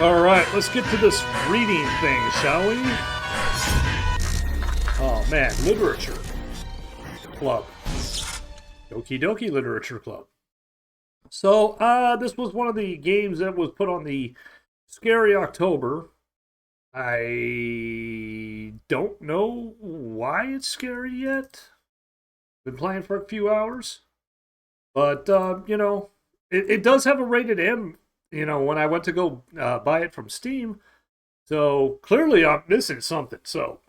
Alright, let's get to this reading thing, shall we? Oh man, literature club. Doki Literature Club. So, this was one of the games that was put on the Scary October. I don't know why it's scary yet. Been playing for a few hours. But, it does have a rated M, when I went to go buy it from Steam. So, clearly I'm missing something. So,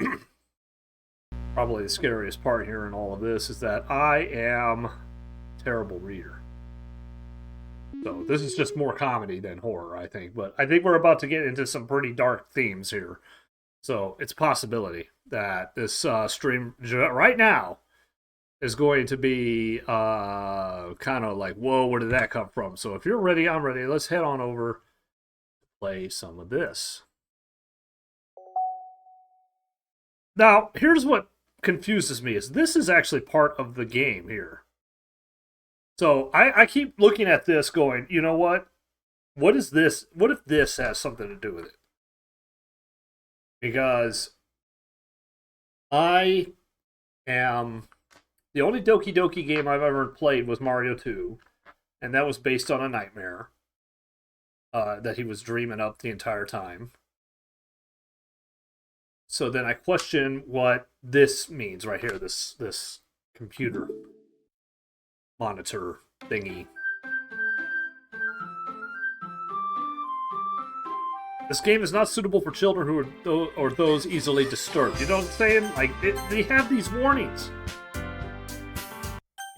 probably the scariest part here in all of this is that I am a terrible reader. So this is just more comedy than horror, I think. But I think we're about to get into some pretty dark themes here. So it's a possibility that this stream right now is going to be kind of like, whoa, where did that come from? So if you're ready, I'm ready. Let's head on over to play some of this. Now, here's what confuses me is this is actually part of the game here. So I keep looking at this going, you know what? What is this? What if this has something to do with it? Because I am... The only Doki Doki game I've ever played was Mario 2. And that was based on a nightmare that he was dreaming up the entire time. So then I question what this means right here, this computer monitor thingy. This game is not suitable for children who are those easily disturbed. You know what I'm saying? Like, they have these warnings.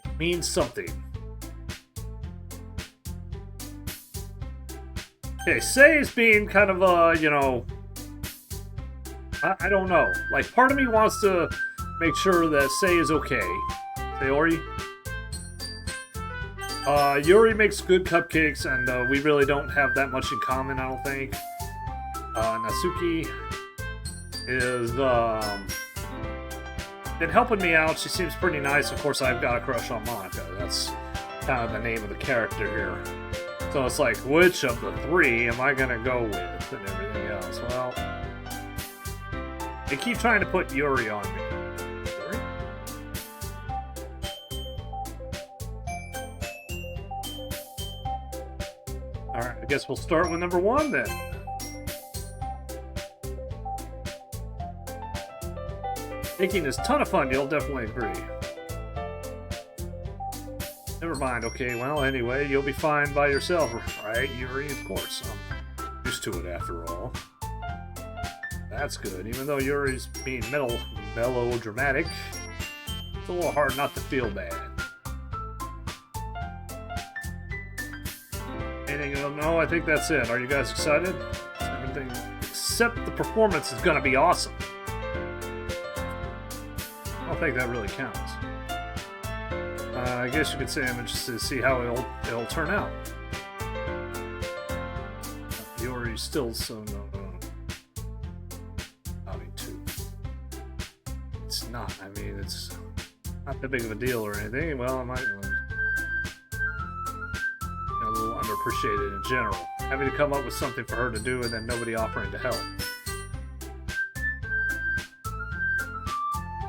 It means something. Okay, Sei is being kind of I don't know. Like, part of me wants to make sure that Sei is okay. Sayori? Yuri makes good cupcakes, and we really don't have that much in common, I don't think. Natsuki is been helping me out. She seems pretty nice. Of course, I've got a crush on Monica. That's kind of the name of the character here. So it's like, which of the three am I going to go with and everything else? Well, they keep trying to put Yuri on me. Alright, I guess we'll start with number one then. Thinking is a ton of fun, you'll definitely agree. Never mind, okay, well, anyway, you'll be fine by yourself, right, Yuri? Of course, I'm used to it after all. That's good, even though Yuri's being melodramatic, it's a little hard not to feel bad. Anything else? No, I think that's it. Are you guys excited? Everything except the performance is going to be awesome. I don't think that really counts. I guess you could say I'm interested to see how it'll turn out. Yuri's still so It's not. I mean, it's not that big of a deal or anything. Well, I might a little underappreciated in general. Having to come up with something for her to do and then nobody offering to help.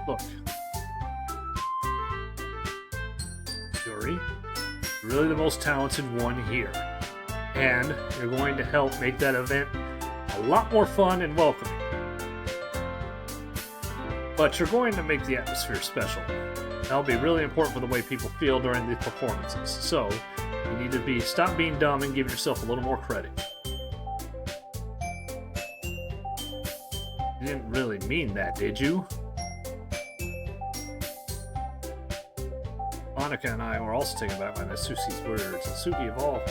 Look. Yuri, you're really the most talented one here. And you're going to help make that event a lot more fun and welcoming. But you're going to make the atmosphere special. That'll be really important for the way people feel during the performances. So, you need to stop being dumb and give yourself a little more credit. You didn't really mean that, did you? Monica and I were also taken aback by Natsuki's words. Natsuki, of all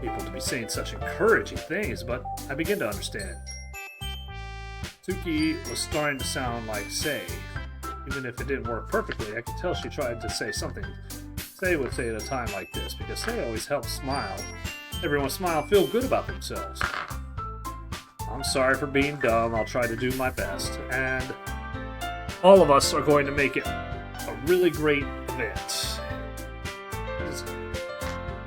people, to be saying such encouraging things, but I begin to understand. Natsuki was starting to sound like Sei. Even if it didn't work perfectly, I could tell she tried to say something Sei would say at a time like this, because Sei always helps everyone smile and feel good about themselves. I'm sorry for being dumb, I'll try to do my best, and all of us are going to make it a really great event.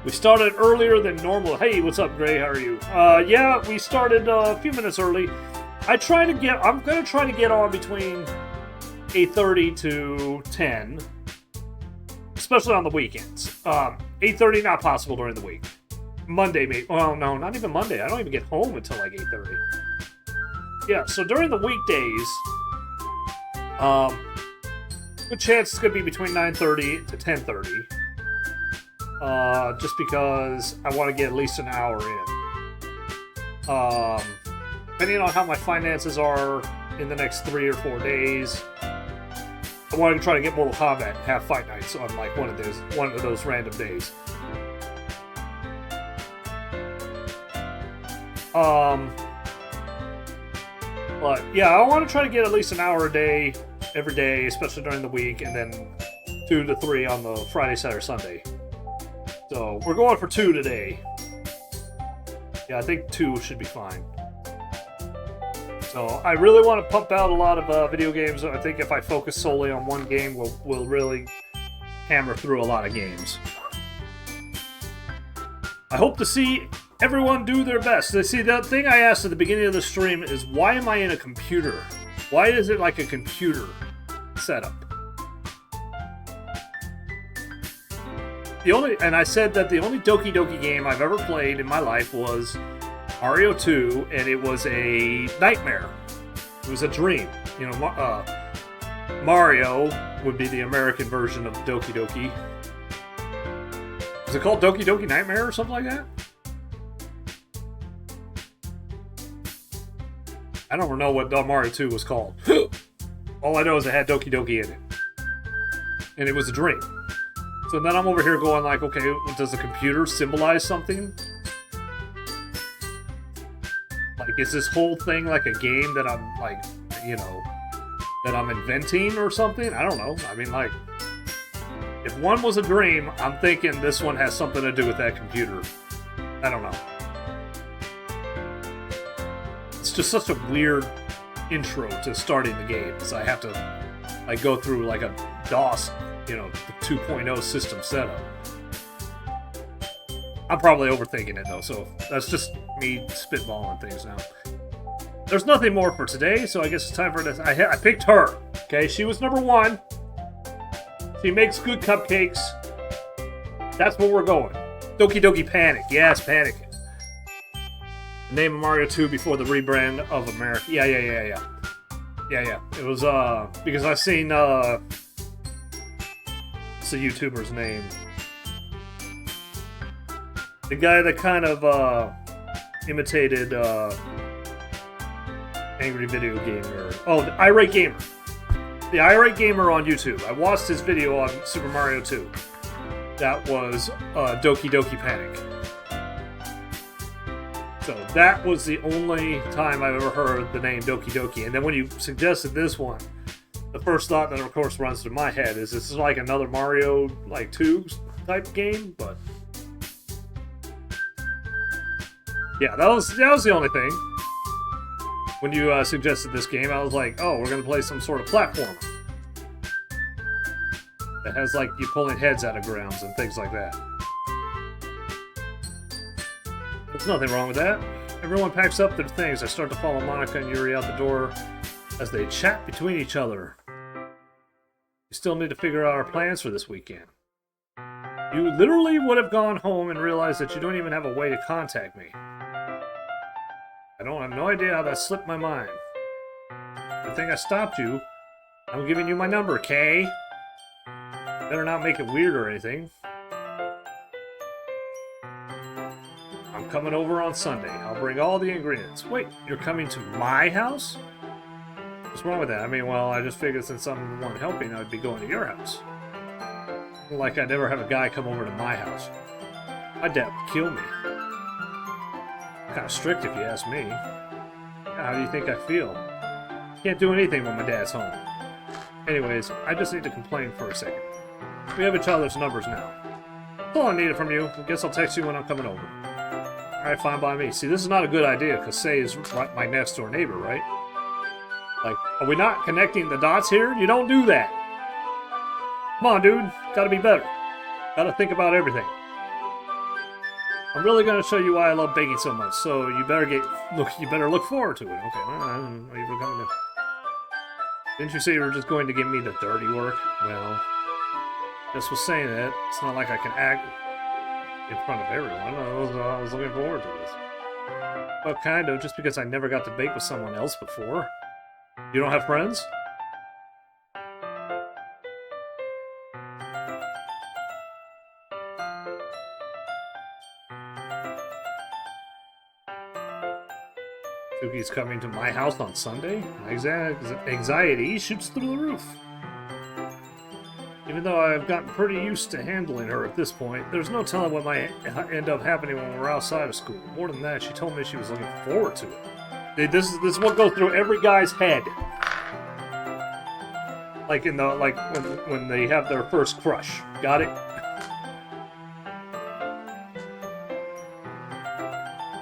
We started earlier than normal. Hey, what's up, Gray? How are you? Yeah, we started a few minutes early. I'm gonna try to get on between 8:30 to 10, especially on the weekends. 8:30 not possible during the week. Monday, maybe. Well, no, not even Monday. I don't even get home until like 8:30. Yeah, so during the weekdays, good chance it's gonna be between 9:30 to 10:30. Just because I want to get at least an hour in. Depending on how my finances are in the next 3 or 4 days, I want to try to get Mortal Kombat and have fight nights on like one of those random days. But yeah, I want to try to get at least an hour a day every day, especially during the week, and then 2 to 3 on the Friday, Saturday, Sunday. So we're going for 2 today. Yeah, I think 2 should be fine. So I really want to pump out a lot of video games. I think if I focus solely on one game, we'll really hammer through a lot of games. I hope to see everyone do their best. See, the thing I asked at the beginning of the stream is, why am I in a computer? Why is it like a computer setup? And I said that the only Doki Doki game I've ever played in my life was Mario 2, and it was a nightmare. It was a dream. You know, Mario would be the American version of Doki Doki. Is it called Doki Doki Nightmare or something like that? I don't know what Mario 2 was called. All I know is it had Doki Doki in it. And it was a dream. So then I'm over here going like, okay, does the computer symbolize something? Like, is this whole thing like a game that I'm like, you know, that I'm inventing or something? I don't know. I mean, like, if one was a dream, I'm thinking this one has something to do with that computer. I don't know. It's just such a weird intro to starting the game, because I have to like go through like a DOS, you know, the 2.0 system setup. I'm probably overthinking it though, so that's just me spitballing things now. There's nothing more for today, so I guess it's time for this. I picked her. Okay, she was number 1. She makes good cupcakes. That's where we're going. Doki Doki Panic. Yes, Panic. The name of Mario 2 before the rebrand of America. Yeah. It was because I've seen what's the YouTuber's name? The guy that kind of imitated Angry Video Gamer. Oh, the Irate Gamer. The Irate Gamer on YouTube. I watched his video on Super Mario 2. That was Doki Doki Panic. So that was the only time I've ever heard the name Doki Doki. And then when you suggested this one, the first thought that of course runs through my head is this is like another Mario like 2 type game, but yeah, that was the only thing. When you suggested this game, I was like, oh, we're gonna play some sort of platformer that has like you pulling heads out of grounds and things like that. There's nothing wrong with that. Everyone packs up their things. I start to follow Monica and Yuri out the door as they chat between each other. We still need to figure out our plans for this weekend. You literally would have gone home and realized that you don't even have a way to contact me. I have no idea how that slipped my mind. Good thing I stopped you. I'm giving you my number, Kay. Better not make it weird or anything. I'm coming over on Sunday. I'll bring all the ingredients. Wait, you're coming to my house? What's wrong with that? I mean, well, I just figured since I'm the one helping, I'd be going to your house. Like I'd never have a guy come over to my house. My dad would kill me. Kind of strict if you ask me. How do you think I feel? Can't do anything when my dad's home. Anyways, I just need to complain for a second. We have each other's numbers now. That's all I needed from you. I guess I'll text you when I'm coming over. Alright, fine by me. See, this is not a good idea, because Say is my next door neighbor, right? Like, are we not connecting the dots here? You don't do that. Come on, dude. Gotta be better. Gotta think about everything. I'm really gonna show you why I love baking so much. So you better look forward to it. Okay, well, I don't know you were coming to. Didn't you say you were just going to give me the dirty work? Well, just was saying it. It's not like I can act in front of everyone. I was looking forward to this. Well, kind of, just because I never got to bake with someone else before. You don't have friends? Doki's coming to my house on Sunday? My anxiety shoots through the roof. Even though I've gotten pretty used to handling her at this point, there's no telling what might end up happening when we're outside of school. More than that, she told me she was looking forward to it. This is what goes through every guy's head. Like when they have their first crush. Got it?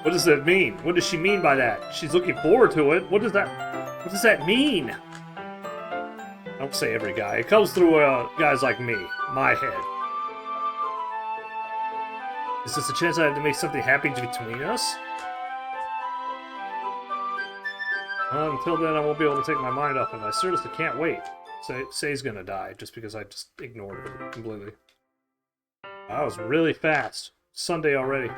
What does that mean? What does she mean by that? She's looking forward to it. What does that mean? Don't say every guy. It comes through guys like me. My head. Is this a chance I have to make something happen between us? Until then, I won't be able to take my mind off him. I seriously can't wait. Say he's gonna die just because I just ignored it completely. That was really fast. Sunday already.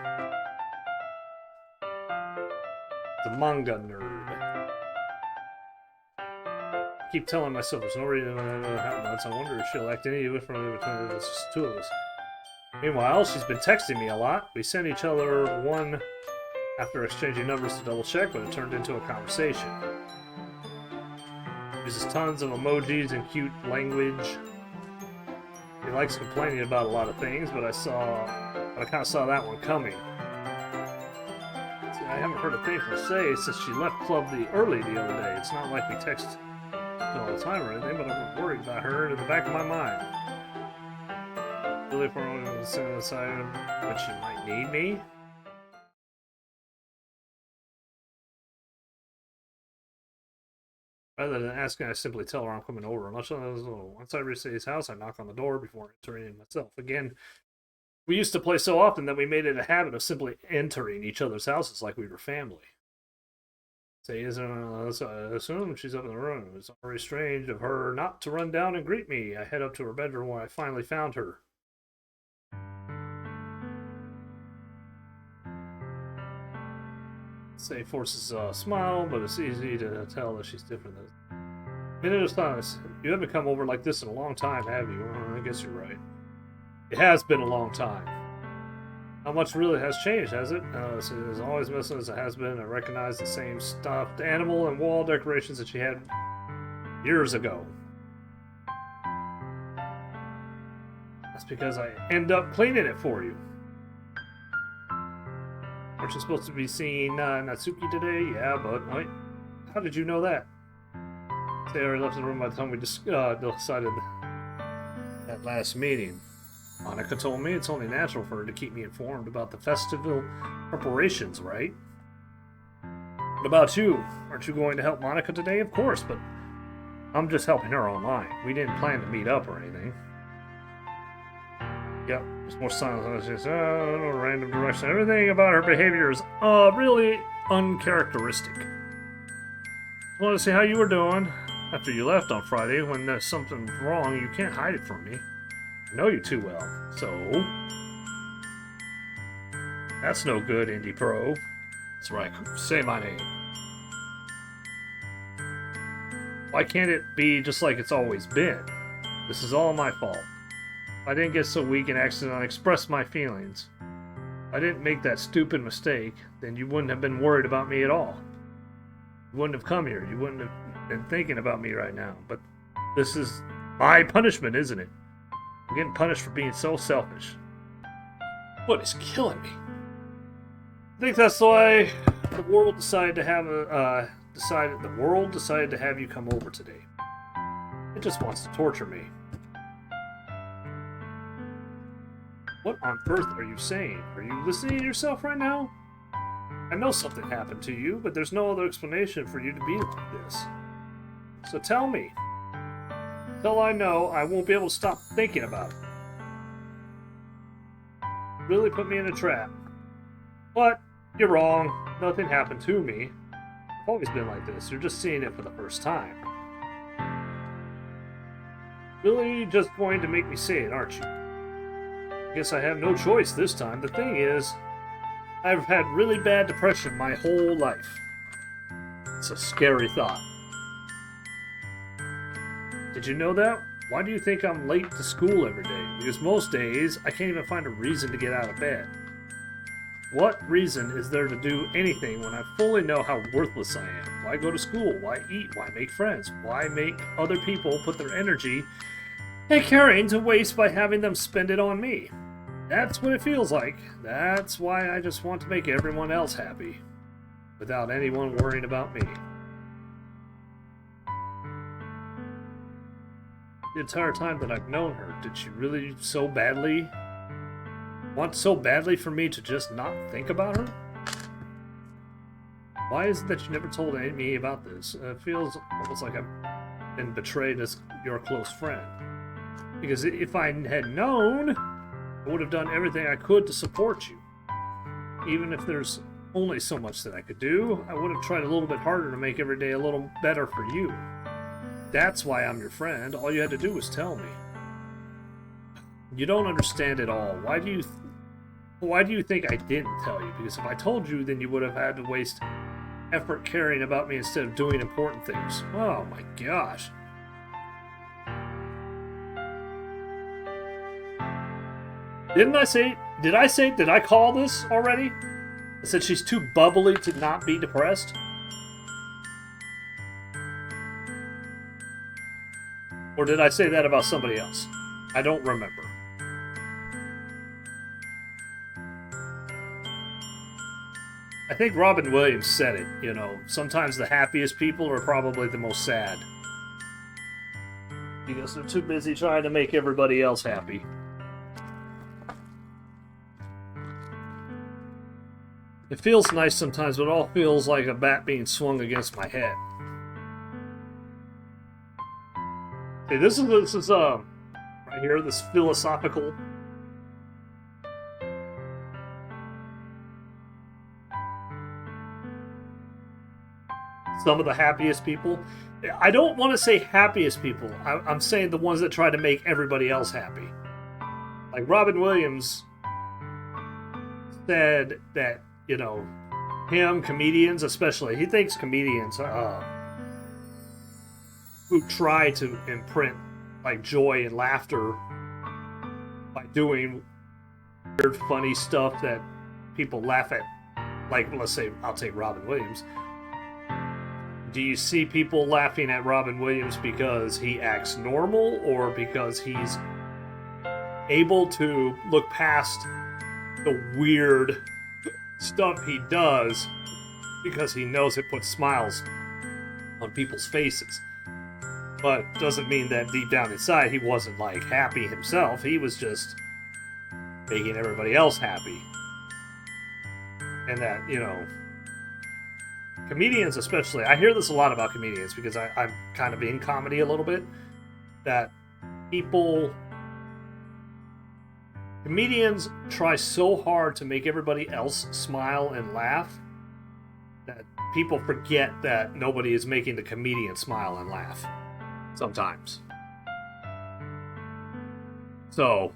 The manga nerd. I keep telling myself there's no reason to have nuts. I wonder if she'll act any different between the two of us. Meanwhile, she's been texting me a lot. We sent each other one after exchanging numbers to double check, but it turned into a conversation. Uses tons of emojis and cute language. He likes complaining about a lot of things, but I kind of saw that one coming. See, I haven't heard a thing from Say since she left club early the other day. It's not like we text all the time or anything, but I'm worried about her in the back of my mind. Really, if we're only sitting aside when she might need me. Rather than asking, I simply tell her I'm coming over. Once I reach Say's house, I knock on the door before entering in myself. Again, we used to play so often that we made it a habit of simply entering each other's houses like we were family. Say isn't, I assume she's up in the room. It's already strange of her not to run down and greet me. I head up to her bedroom where I finally found her. Say forces a smile, but it's easy to tell that she's different. Minute of silence. You haven't come over like this in a long time, have you? Well, I guess you're right. It has been a long time. Not much really has changed, has it? It's as always missing as it has been. I recognize the same stuffed animal and wall decorations that she had years ago. That's because I end up cleaning it for you. Aren't you supposed to be seeing Natsuki today? Yeah, but wait, how did you know that? They already left the room by the time we decided that last meeting. Monica told me it's only natural for her to keep me informed about the festival preparations, right? What about you? Aren't you going to help Monica today? Of course, but I'm just helping her online. We didn't plan to meet up or anything. Yep, there's more silence. Just random direction. Everything about her behavior is really uncharacteristic. I wanted to see how you were doing after you left on Friday. When there's something wrong, you can't hide it from me. I know you too well. So that's no good, Indy Pro. That's right. Say my name. Why can't it be just like it's always been? This is all my fault. I didn't get so weak and accidentally express my feelings. If I didn't make that stupid mistake, then you wouldn't have been worried about me at all. You wouldn't have come here. You wouldn't have been thinking about me right now. But this is my punishment, isn't it? I'm getting punished for being so selfish. What is killing me? I think that's why the world decided to have you come over today. It just wants to torture me. What on earth are you saying? Are you listening to yourself right now? I know something happened to you, but there's no other explanation for you to be like this. So tell me. Until I know, I won't be able to stop thinking about it. Really put me in a trap. But you're wrong. Nothing happened to me. I've always been like this. You're just seeing it for the first time. Really just going to make me say it, aren't you? I guess I have no choice this time. The thing is, I've had really bad depression my whole life. It's a scary thought. Did you know that? Why do you think I'm late to school every day? Because most days, I can't even find a reason to get out of bed. What reason is there to do anything when I fully know how worthless I am? Why go to school? Why eat? Why make friends? Why make other people put their energy and caring to waste by having them spend it on me? That's what it feels like. That's why I just want to make everyone else happy, without anyone worrying about me. The entire time that I've known her, did she really want so badly for me to just not think about her? Why is it that you never told me about this? It feels almost like I've been betrayed as your close friend. Because if I had known, I would have done everything I could to support you. Even if there's only so much that I could do, I would have tried a little bit harder to make every day a little better for you. That's why I'm your friend. All you had to do was tell me. You don't understand at all. Why do you think I didn't tell you? Because if I told you, then you would have had to waste effort caring about me instead of doing important things. Oh my gosh. Did I call this already? I said she's too bubbly to not be depressed? Or did I say that about somebody else? I don't remember. I think Robin Williams said it, you know, sometimes the happiest people are probably the most sad. Because they're too busy trying to make everybody else happy. It feels nice sometimes, but it all feels like a bat being swung against my head. Okay, this is right here, this philosophical. Some of the happiest people. I don't want to say happiest people. I'm saying the ones that try to make everybody else happy. Like Robin Williams said that, you know, comedians especially, he thinks comedians who try to imprint like joy and laughter by doing weird, funny stuff that people laugh at. Like, let's say, I'll take Robin Williams. Do you see people laughing at Robin Williams because he acts normal, or because he's able to look past the weird stuff he does because he knows it puts smiles on people's faces? But doesn't mean that deep down inside he wasn't like happy himself. He was just making everybody else happy. And that, you know, comedians especially, I hear this a lot about comedians because I'm kind of in comedy a little bit, that comedians try so hard to make everybody else smile and laugh that people forget that nobody is making the comedian smile and laugh sometimes. So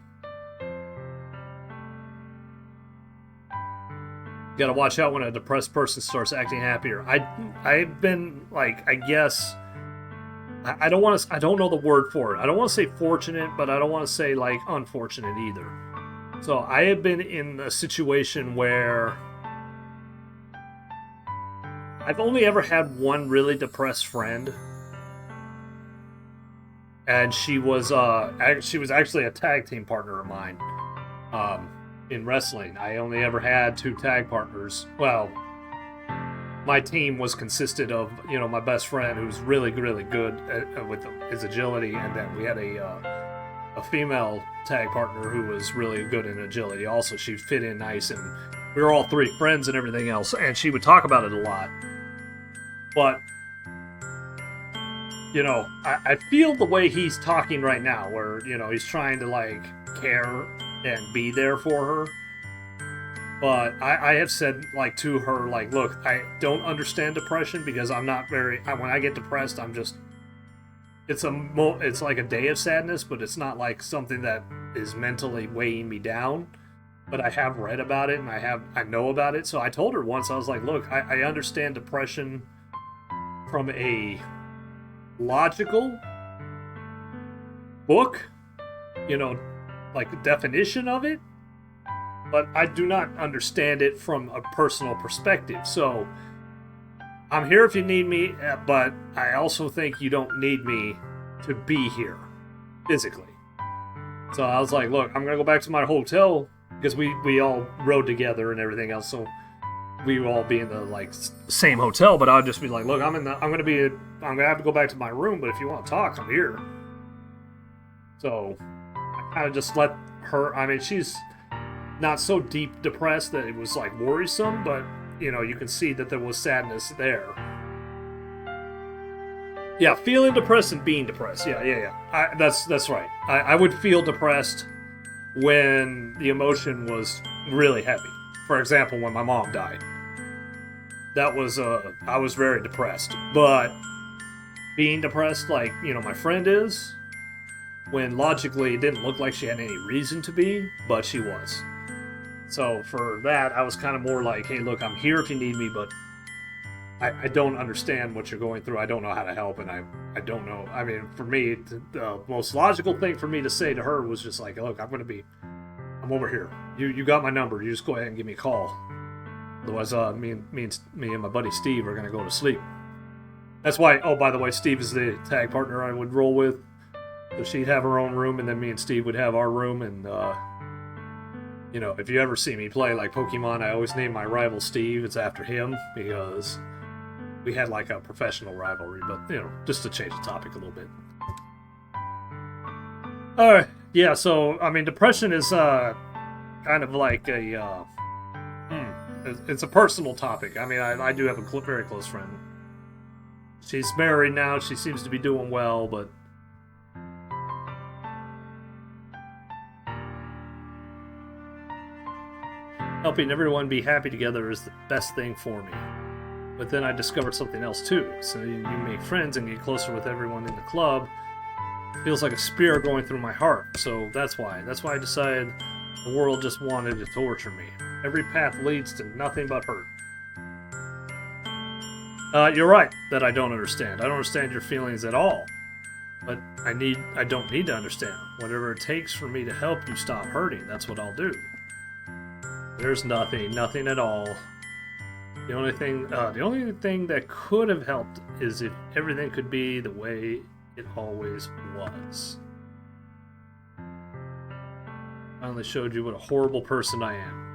you gotta watch out when a depressed person starts acting happier. I've been like, I guess I don't know the word for it. I don't want to say fortunate, but I don't want to say like unfortunate either. So I have been in a situation where I've only ever had one really depressed friend, and she was actually a tag team partner of mine in wrestling. I only ever had 2 tag partners. Well, my team consisted of, you know, my best friend, who's really, really good with his agility, and then we had a female tag partner who was really good in agility. Also, she fit in nice, and we were all 3 friends and everything else, and she would talk about it a lot. But, you know, I feel the way he's talking right now, where, you know, he's trying to like care and be there for her. But I have said like to her, like, look, I don't understand depression because I'm not when I get depressed, I'm just it's like a day of sadness, but it's not like something that is mentally weighing me down. But I have read about it and I know about it. So I told her once, I was like, look, I understand depression from a logical book, like the definition of it, but I do not understand it from a personal perspective. So I'm here if you need me, but I also think you don't need me to be here physically. So I was like, look, I'm going to go back to my hotel because we all rode together and everything else. So we would all be in the same hotel, but I'd just be like, look, I'm going to have to go back to my room, but if you want to talk, I'm here. So I kind of just let her, I mean, she's not so deep depressed that it was like worrisome, but you can see that there was sadness there. Yeah, feeling depressed and being depressed. Yeah. That's right. I would feel depressed when the emotion was really heavy. For example, when my mom died. That was, I was very depressed. But being depressed like, my friend is, when logically it didn't look like she had any reason to be, but she was. So for that, I was kind of more like, hey, look, I'm here if you need me, but I don't understand what you're going through. I don't know how to help, and I don't know. I mean, for me, the most logical thing for me to say to her was just like, look, I'm over here. You got my number. You just go ahead and give me a call. Otherwise, me and my buddy Steve are going to go to sleep. That's why, oh, by the way, Steve is the tag partner I would roll with. So she'd have her own room, and then me and Steve would have our room, and if you ever see me play like Pokemon, I always name my rival Steve. It's after him because we had like a professional rivalry, but just to change the topic a little bit. Alright, yeah, so I mean depression is kind of like it's a personal topic. I mean, I do have a very close friend. She's married now, she seems to be doing well, but helping everyone be happy together is the best thing for me. But then I discovered something else too. So you make friends and get closer with everyone in the club. It feels like a spear going through my heart. So that's why I decided the world just wanted to torture me. Every path leads to nothing but hurt. You're right that I don't understand. I don't understand your feelings at all. But I don't need to understand. Whatever it takes for me to help you stop hurting, that's what I'll do. There's nothing at all. The only thing that could have helped is if everything could be the way it always was. Finally showed you what a horrible person I am.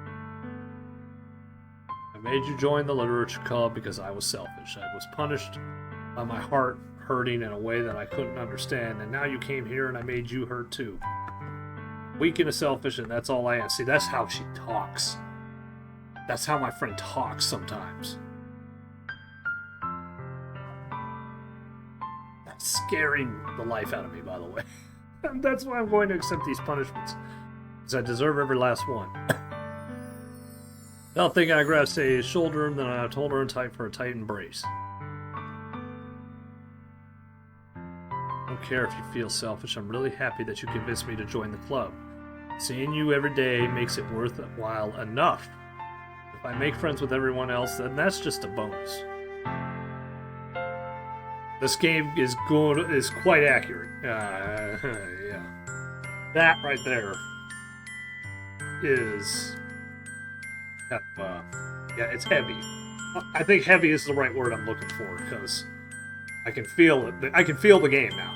I made you join the literature club because I was selfish. I was punished by my heart hurting in a way that I couldn't understand, and now you came here and I made you hurt too. Weak and selfish, and that's all I am. See, that's how she talks. That's how my friend talks sometimes. That's scaring the life out of me, by the way. And that's why I'm going to accept these punishments. Because I deserve every last one. Without thinking, I grabbed Say's shoulder, and then I told her in time for a tight embrace. I don't care if you feel selfish. I'm really happy that you convinced me to join the club. Seeing you every day makes it worthwhile enough. If I make friends with everyone else, then that's just a bonus. This game is quite accurate. Yeah. That right there is... it's heavy. I think heavy is the right word I'm looking for, because I can feel it. I can feel the game now.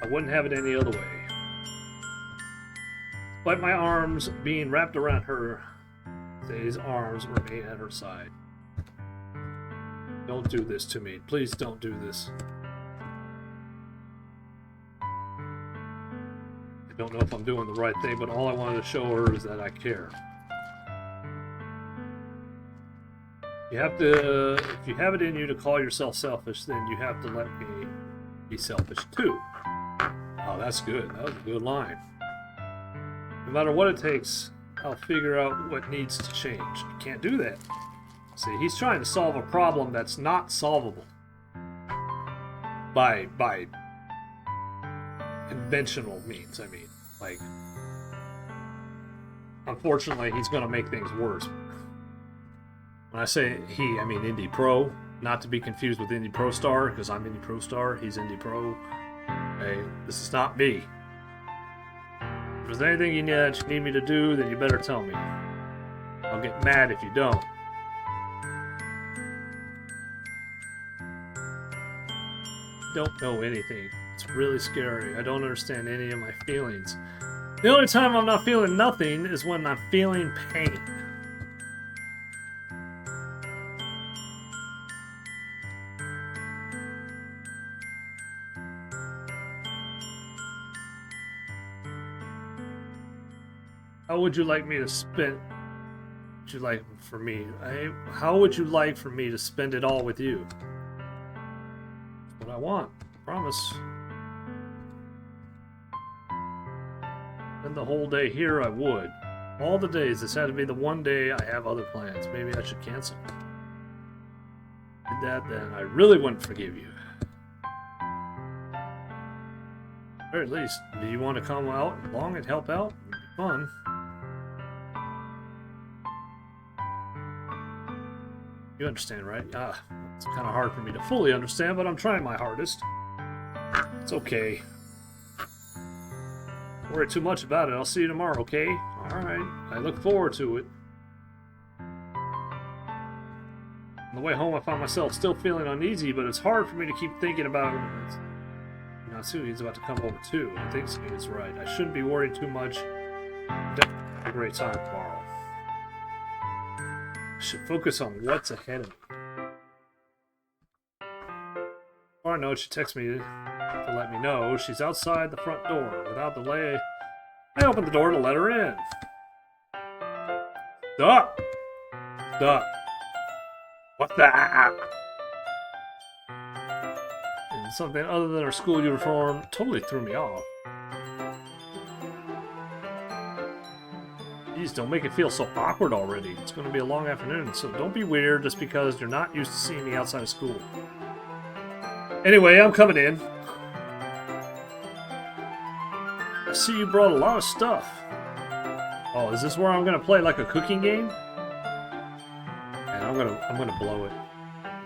I wouldn't have it any other way. Despite my arms being wrapped around her, Say's arms remain at her side. Don't do this to me. Please don't do this. I don't know if I'm doing the right thing, but all I wanted to show her is that I care. If you have it in you to call yourself selfish, then you have to let me be selfish too. Oh, that's good. That was a good line. No matter what it takes, I'll figure out what needs to change. You can't do that. See, he's trying to solve a problem that's not solvable by conventional means. I mean, like, unfortunately, he's going to make things worse. When I say he, I mean Indy Pro, not to be confused with Indy Pro Star, because I'm Indy Pro Star, he's Indy Pro. Okay, this is not me. If there's anything you need me to do, then you better tell me. I'll get mad if you don't. Don't know anything. It's really scary. I don't understand any of my feelings. The only time I'm not feeling nothing is when I'm feeling pain. How would you like me to spend? Would you like for me? How would you like for me to spend it all with you? That's what I want. I promise. Spend the whole day here, I would. All the days. This had to be the one day I have other plans. Maybe I should cancel. Did that, then I really wouldn't forgive you. Or at least, do you want to come out along and help out? It'd be fun. You understand, right? It's kind of hard for me to fully understand, but I'm trying my hardest. It's okay. Don't worry too much about it. I'll see you tomorrow, okay? Alright. I look forward to it. On the way home, I found myself still feeling uneasy, but it's hard for me to keep thinking about it. Natsuki's about to come over too. I think he's right. I shouldn't be worried too much. Definitely have a great time tomorrow. I should focus on what's ahead of me. Oh, I know. She texted me to let me know she's outside the front door. Without delay, I opened the door to let her in. Stop! Stop! What's that? And something other than her school uniform totally threw me off. Jeez, don't make it feel so awkward already. It's going to be a long afternoon, so don't be weird just because you're not used to seeing me outside of school. Anyway, I'm coming in. I see you brought a lot of stuff. Oh, is this where I'm going to play like a cooking game? And I'm gonna blow it.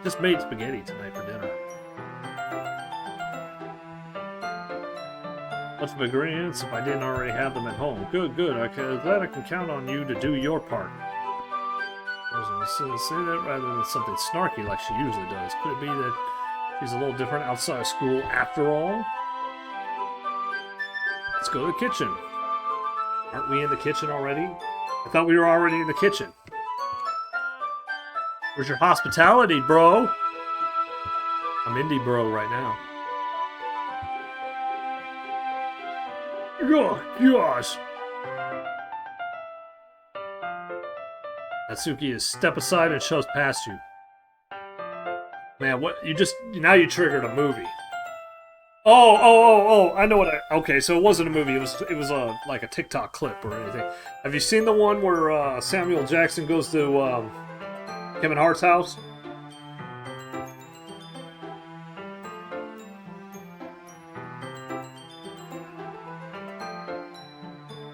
Just made spaghetti tonight for dinner. Bunch of ingredients if I didn't already have them at home. Good, good. Glad I can count on you to do your part. I was going to say that rather than something snarky like she usually does. Could it be that she's a little different outside of school after all? Let's go to the kitchen. Aren't we in the kitchen already? I thought we were already in the kitchen. Where's your hospitality, bro? I'm Indy bro right now. Oh, gosh. Natsuki is step aside and shoves past you. Man, what now you triggered a movie. Oh, I know what okay, so it wasn't a movie, it was like a TikTok clip or anything. Have you seen the one where Samuel Jackson goes to Kevin Hart's house?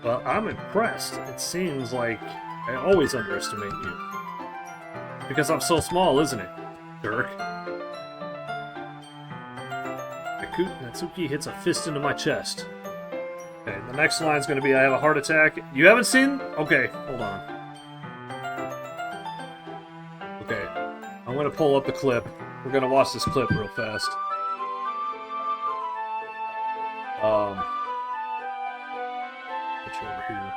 Well, I'm impressed. It seems like I always underestimate you. Because I'm so small, isn't it, jerk? Natsuki hits a fist into my chest. Okay, the next line's going to be, I have a heart attack. You haven't seen? Okay, hold on. Okay, I'm going to pull up the clip. We're going to watch this clip real fast. Put you over here.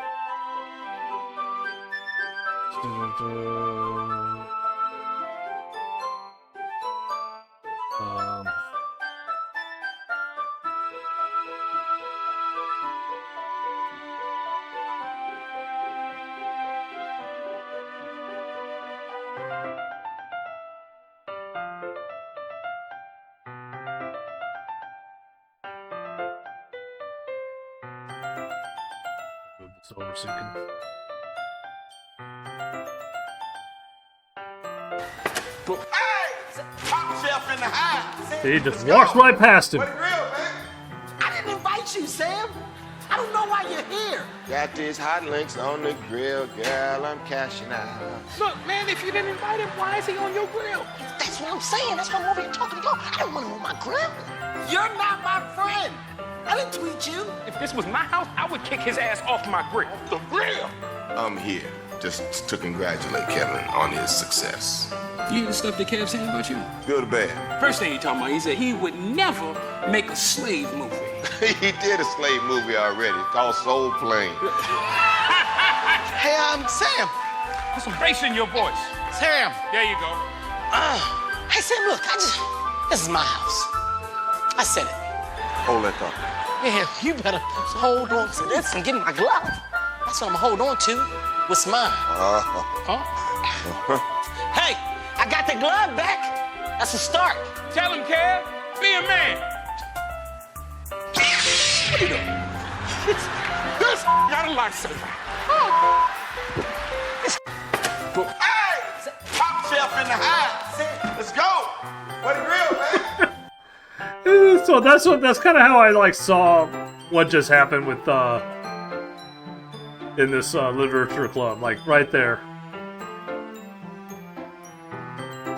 Move this this over so you can... Hey! Top shelf in the house. He just walks right past him. What a grill, man. I didn't invite you, Sam. I don't know why you're here. Got these hot links on the grill, girl. I'm cashing out. Look, man, if you didn't invite him, why is he on your grill? That's what I'm saying. That's why I'm over here talking to you. I don't want him on my grill. You're not my friend. I didn't tweet you. If this was my house, I would kick his ass off my grill. The grill. I'm here just to congratulate Kevin on his success. You hear the stuff that Kev saying about you? Good or bad? First thing he talking about, he said he would never make a slave movie. He did a slave movie already called Soul Plane. Hey, Sam. Put some bass in your voice. Sam. There you go. Hey, Sam, look, this is my house. I said it. Hold that thought. Yeah, you better hold on to this and give me my glove. That's what I'm gonna hold on to. What's mine? Huh? Hey, I got the glove back. That's a start. Tell him, Kev, be a man. What are you doing? This got a lightsaber. Hey! Top shelf in the house. Let's go. What a grill, man. So that's kind of how I like saw what just happened with in this literature club, like right there.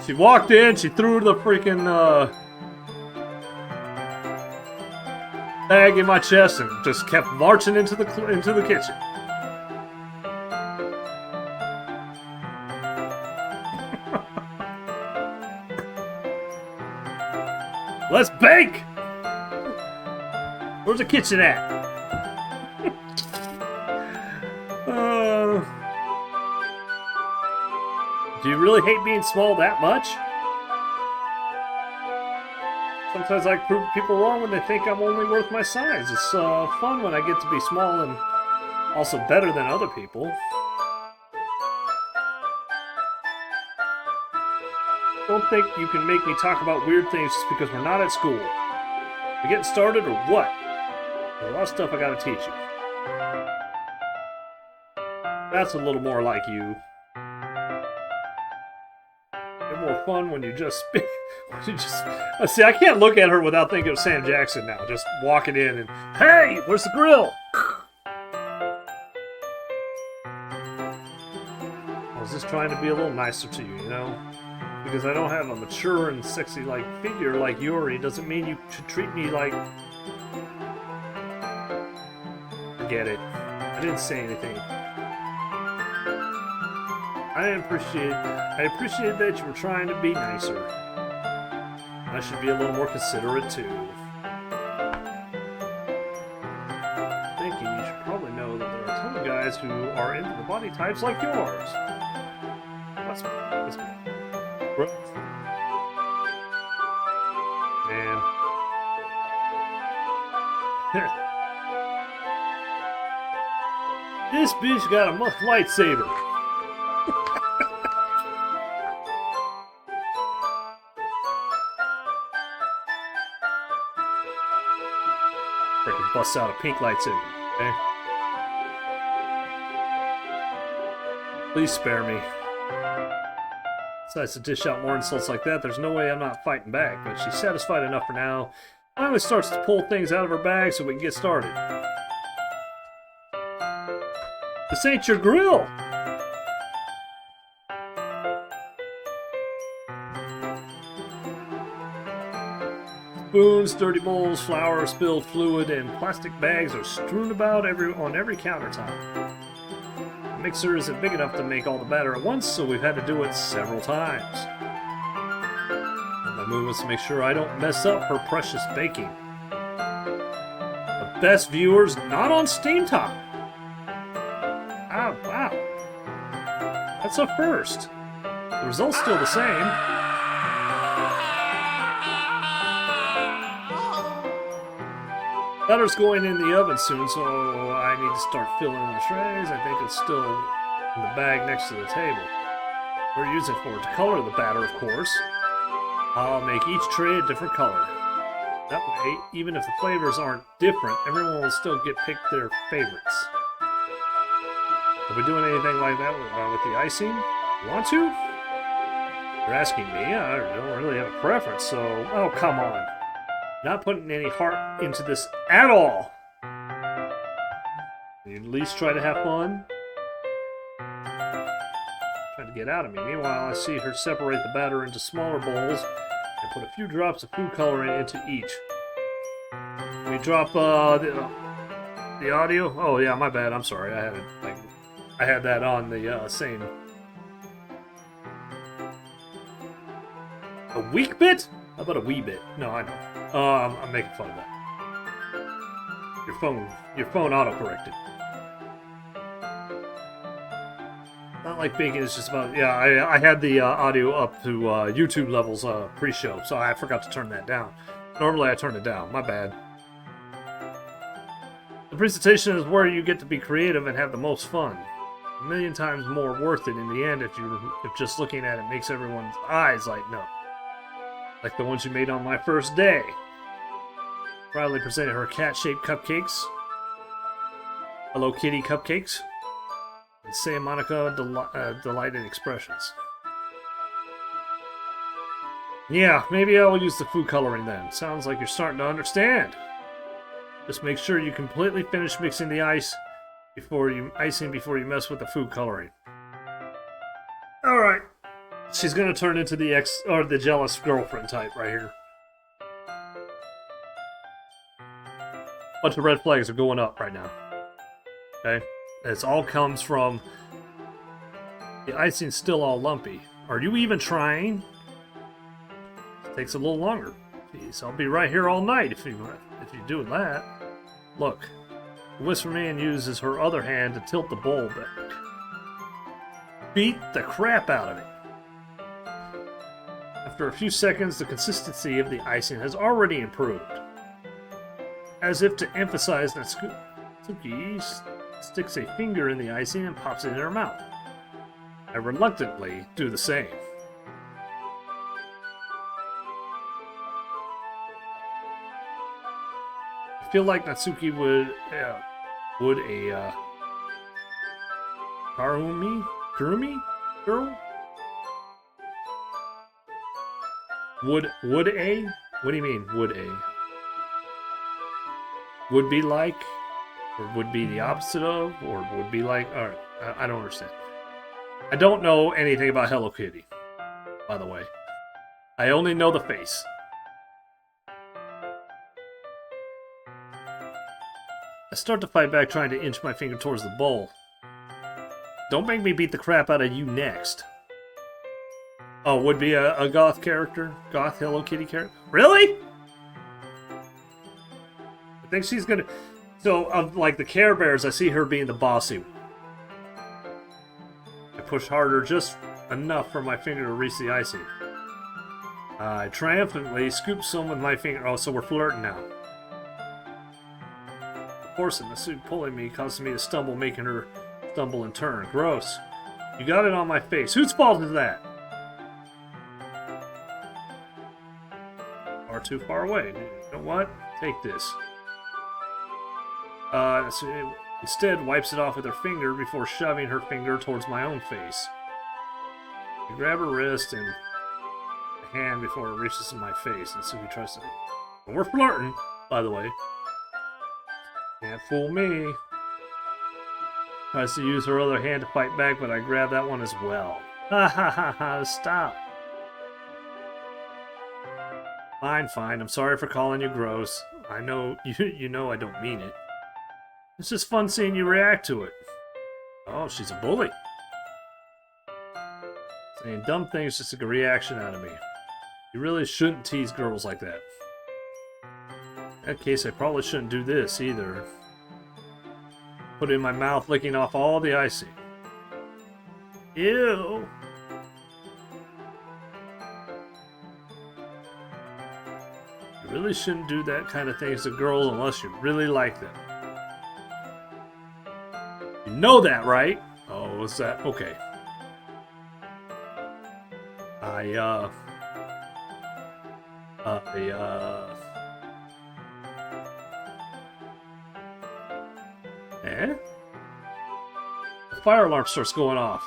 She walked in, she threw the freaking bag in my chest and just kept marching into the kitchen. Let's bake! Where's the kitchen at? Do you really hate being small that much? Sometimes I prove people wrong when they think I'm only worth my size. It's fun when I get to be small and also better than other people. Don't think you can make me talk about weird things just because we're not at school. We getting started or what? There's a lot of stuff I gotta teach you. That's a little more like you. It's more fun when you just speak. See, I can't look at her without thinking of Sam Jackson now. Just walking in and, hey, where's the grill? I was just trying to be a little nicer to you, you know? Because I don't have a mature and sexy like figure like Yuri doesn't mean you should treat me like... Forget it. I didn't say anything. I appreciate that you were trying to be nicer. I should be a little more considerate too. Thinking you should probably know that there are a ton of guys who are into the body types like yours. That's gross. Man. This bitch got a lightsaber. Freaking busts out a pink lightsaber. Okay? Please spare me. Decides to dish out more insults like that, there's no way I'm not fighting back, but she's satisfied enough for now. Finally starts to pull things out of her bag so we can get started. This ain't your grill! Spoons, dirty bowls, flour, spilled fluid, and plastic bags are strewn about on every countertop. The mixer isn't big enough to make all the batter at once, so we've had to do it several times. And my move is to make sure I don't mess up her precious baking. The best viewers not on Steam Top. Oh, wow. That's a first. The result's still the same. Batter's going in the oven soon, so I need to start filling in the trays. I think it's still in the bag next to the table. We're using it to color the batter, of course. I'll make each tray a different color. That way, even if the flavors aren't different, everyone will still get picked their favorites. Are we doing anything like that with the icing? You want to? You're asking me? I don't really have a preference, so... Oh, come on. Not putting any heart into this at all. You at least try to have fun. Trying to get out of me. Meanwhile, I see her separate the batter into smaller bowls and put a few drops of food coloring into each. We drop the audio. Oh yeah, my bad. I'm sorry. I had that on the same. A weak bit? How about a wee bit? No, I know. I'm making fun of that. Your phone auto-corrected. Not like baking is just about... Yeah, I had the audio up to YouTube levels pre-show, so I forgot to turn that down. Normally I turn it down. My bad. The presentation is where you get to be creative and have the most fun. A million times more worth it in the end if just looking at it makes everyone's eyes lighten up. Like the ones you made on my first day. Proudly presented her cat-shaped cupcakes. Hello Kitty cupcakes. And Santa Monica delighted expressions. Yeah, maybe I will use the food coloring then. Sounds like you're starting to understand. Just make sure you completely finish mixing the icing before you mess with the food coloring. All right. She's gonna turn into the jealous girlfriend type right here. Bunch of red flags are going up right now. Okay, this all comes from the icing's still all lumpy. Are you even trying? It takes a little longer. Jeez, I'll be right here all night if you're doing that. Look, the Whisper Man uses her other hand to tilt the bowl back. Beat the crap out of it. After a few seconds, the consistency of the icing has already improved. As if to emphasize that Natsuki sticks a finger in the icing and pops it in her mouth. I reluctantly do the same. I feel like Natsuki would a Kurumi girl? Would a? What do you mean, would a? Would be like, or would be the opposite of, or would be like, alright, I don't understand. I don't know anything about Hello Kitty, by the way. I only know the face. I start to fight back, trying to inch my finger towards the bowl. Don't make me beat the crap out of you next. Oh, would be a goth character? Goth Hello Kitty character? Really? I think she's gonna... So, of like the Care Bears, I see her being the bossy one. I push harder just enough for my finger to reach the icing. I triumphantly scoop some with my finger. Oh, so we're flirting now. Of course, in the suit pulling me causes me to stumble, making her stumble and turn. Gross. You got it on my face. Whose fault is that? Far too far away. You know what? Take this. Instead, wipes it off with her finger before shoving her finger towards my own face. I grab her wrist and the hand before it reaches my face, and Suki tries to... But we're flirting, by the way. Can't fool me. Tries to use her other hand to fight back, but I grab that one as well. Ha ha ha ha, stop. Fine, fine, I'm sorry for calling you gross. I know, you know I don't mean it. It's just fun seeing you react to it. Oh, she's a bully. Saying dumb things just to get a reaction out of me. You really shouldn't tease girls like that. In that case, I probably shouldn't do this either. Put it in my mouth, licking off all the icing. Ew. You really shouldn't do that kind of things to girls unless you really like them. You know that, right? Oh, what's that? Okay. Of fire alarm starts going off.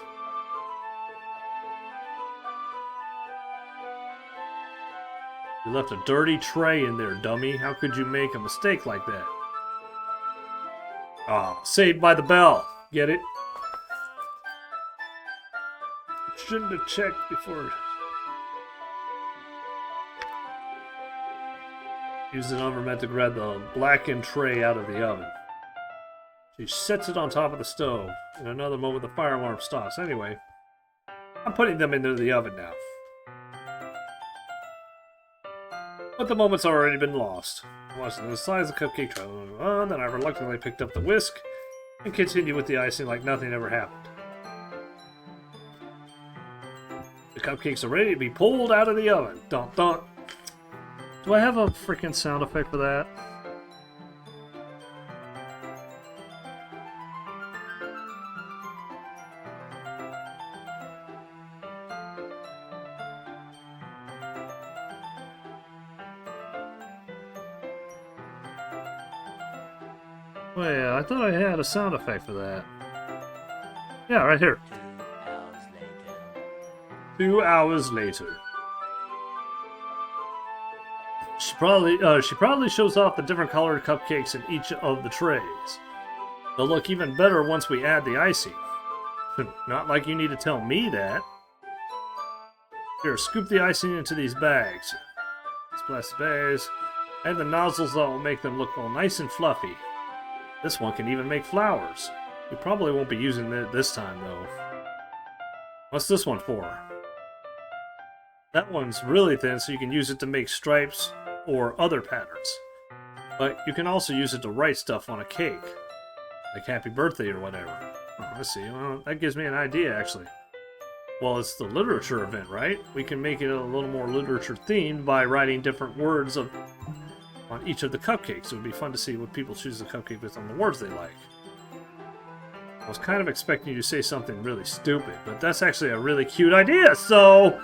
You left a dirty tray in there, dummy. How could you make a mistake like that? Oh, saved by the bell. Get it? Shouldn't have checked before. Use an unferment to grab the blackened tray out of the oven. She sets it on top of the stove. In another moment, the fire alarm stops. Anyway, I'm putting them into the oven now. But the moment's already been lost. Watching the size of the cupcake traveling on, then I reluctantly picked up the whisk and continued with the icing like nothing ever happened. The cupcakes are ready to be pulled out of the oven. Dun dun. Do I have a freaking sound effect for that? Oh yeah, I thought I had a sound effect for that. Yeah, right here. 2 hours later. She probably shows off the different colored cupcakes in each of the trays. They'll look even better once we add the icing. Not like you need to tell me that. Here, scoop the icing into these bags. These plastic bags. Add the nozzles that will make them look all nice and fluffy. This one can even make flowers. We probably won't be using it this time, though. What's this one for? That one's really thin, so you can use it to make stripes or other patterns. But you can also use it to write stuff on a cake. Like happy birthday or whatever. Oh, I see. Well, that gives me an idea, actually. Well, it's the literature event, right? We can make it a little more literature themed by writing different words on each of the cupcakes. It would be fun to see what people choose the cupcake with on the words they like. I was kind of expecting you to say something really stupid, but that's actually a really cute idea, so...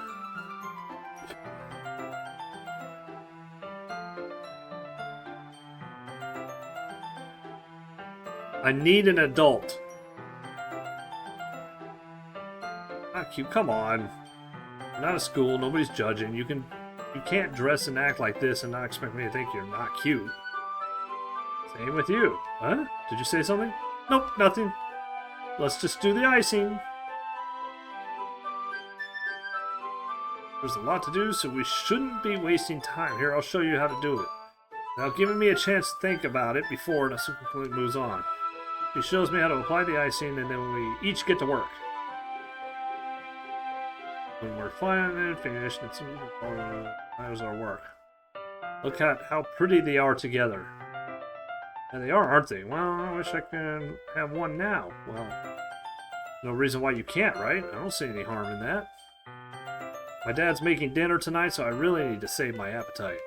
I need an adult. Not cute. Come on. Not a school. Nobody's judging. You can't dress and act like this and not expect me to think you're not cute. Same with you. Huh? Did you say something? Nope, nothing. Let's just do the icing. There's a lot to do, so we shouldn't be wasting time. Here, I'll show you how to do it. Now, giving me a chance to think about it before the sequence moves on. She shows me how to apply the icing, and then we each get to work. When we're finally finished, it's that our work. Look at how pretty they are together. And they are, aren't they? Well, I wish I could have one now. Well, no reason why you can't, right? I don't see any harm in that. My dad's making dinner tonight, so I really need to save my appetite.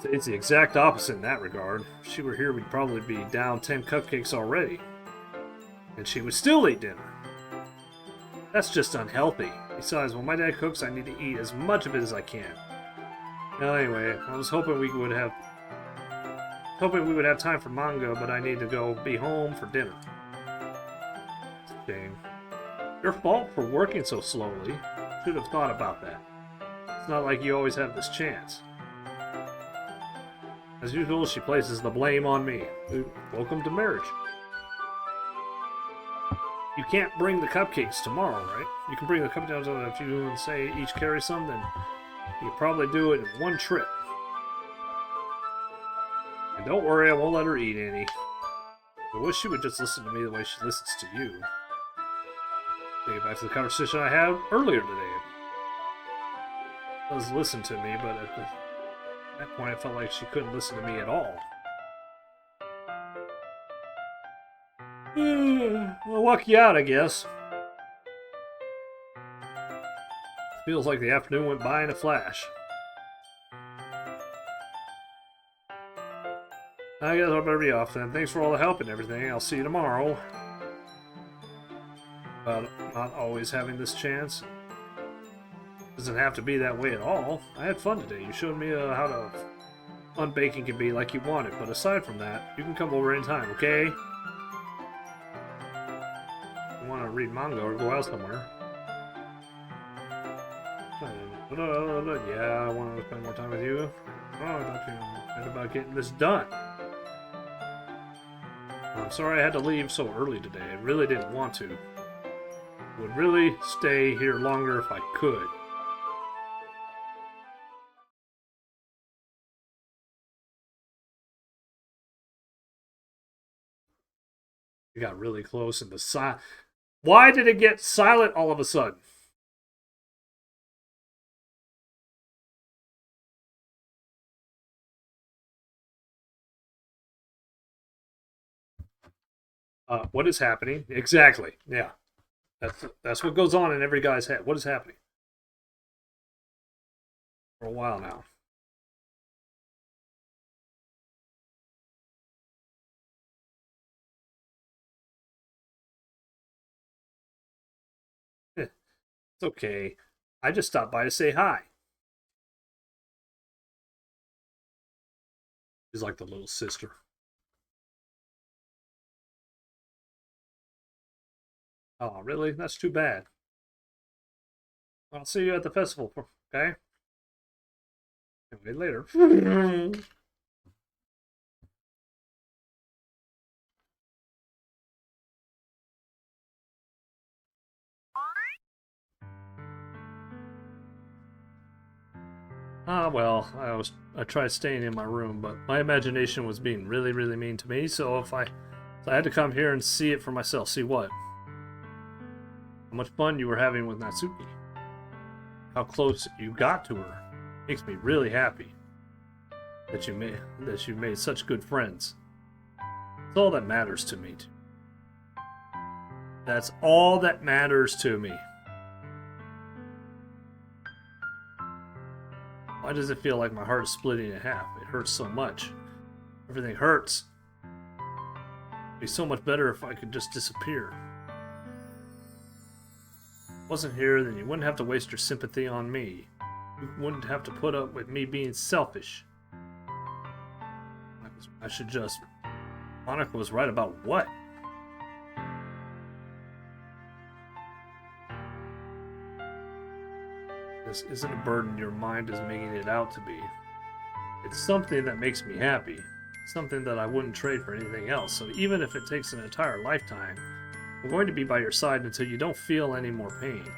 It's the exact opposite in that regard. If she were here, we'd probably be down 10 cupcakes already. And she would still eat dinner. That's just unhealthy. Besides, when my dad cooks, I need to eat as much of it as I can. Now, anyway, I was hoping we would have time for manga, but I need to go be home for dinner. It's a shame. Your fault for working so slowly. Should have thought about that. It's not like you always have this chance. As usual, she places the blame on me. Welcome to marriage. You can't bring the cupcakes tomorrow, right? You can bring the cupcakes if you and say each carry some, then you can probably do it in one trip. And don't worry, I won't let her eat any. I wish she would just listen to me the way she listens to you. Get back to the conversation I had earlier today. She does listen to me, but at that point I felt like she couldn't listen to me at all. I'll walk you out, I guess. Feels like the afternoon went by in a flash. I guess I better be off then. Thanks for all the help and everything. I'll see you tomorrow. About not always having this chance. Doesn't have to be that way at all. I had fun today. You showed me how to fun baking can be like you wanted. But aside from that, you can come over anytime, okay? manga or go out somewhere. Yeah, I want to spend more time with you. Oh, I'm excited about getting this done. I'm sorry I had to leave so early today. I really didn't want to. Would really stay here longer if I could. It got really close and the silent. Why did it get silent all of a sudden? What is happening? Exactly. Yeah. That's what goes on in every guy's head. What is happening? For a while now. It's okay. I just stopped by to say hi. She's like the little sister. Oh, really? That's too bad. I'll see you at the festival, okay? Anyway, later. Well, I tried staying in my room, but my imagination was being really, really mean to me, so I had to come here and see it for myself. See what? How much fun you were having with Natsuki. How close you got to her. Makes me really happy that you made such good friends. That's all that matters to me. That's all that matters to me. Why does it feel like my heart is splitting in half? It hurts so much. Everything hurts. It'd be so much better if I could just disappear. If I wasn't here, then you wouldn't have to waste your sympathy on me. You wouldn't have to put up with me being selfish. I should just... Monica was right about what? This isn't a burden your mind is making it out to be. It's something that makes me happy. Something that I wouldn't trade for anything else. So even if it takes an entire lifetime, I'm going to be by your side until you don't feel any more pain.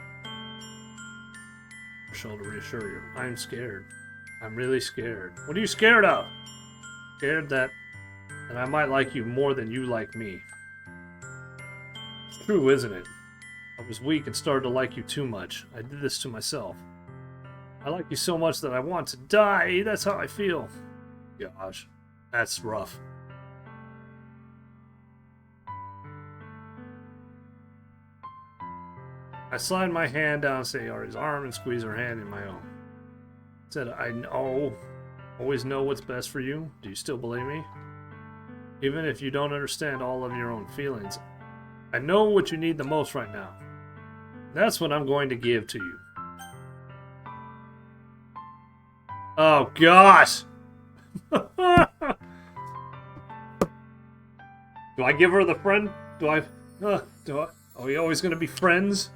Michelle, to reassure you, I'm scared. I'm really scared. What are you scared of? Scared that I might like you more than you like me. It's true, isn't it? I was weak and started to like you too much. I did this to myself. I like you so much that I want to die. That's how I feel. Gosh, that's rough. I slide my hand down Sayori's arm and squeeze her hand in my own. I said, I know. Always know what's best for you. Do you still believe me? Even if you don't understand all of your own feelings, I know what you need the most right now. That's what I'm going to give to you. Oh, gosh! Do I give her the friend? Are we always going to be friends?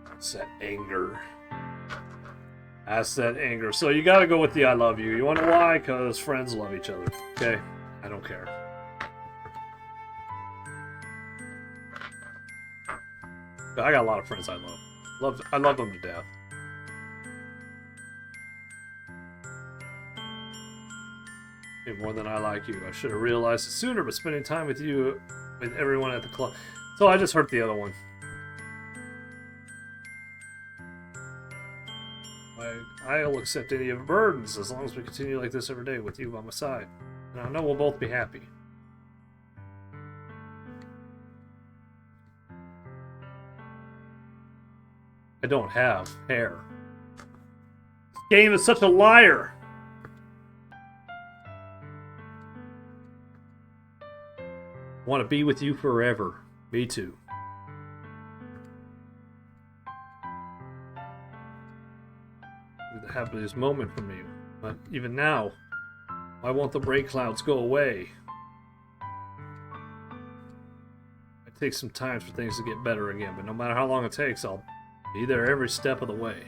That's that anger. That's that anger. So you gotta go with the I love you. You wanna know why? Because friends love each other. Okay? I don't care. I got a lot of friends I love. I love them to death. Maybe more than I like you. I should have realized it sooner, but spending time with you, with everyone at the club. So I just hurt the other one. I'll accept any of the burdens as long as we continue like this every day with you by my side. And I know we'll both be happy. I don't have hair. This game is such a liar. I want to be with you forever. Me too. The happiest moment for me But even now, why won't the rain clouds go away? It takes some time for things to get better again, but no matter how long it takes, I'll be there every step of the way.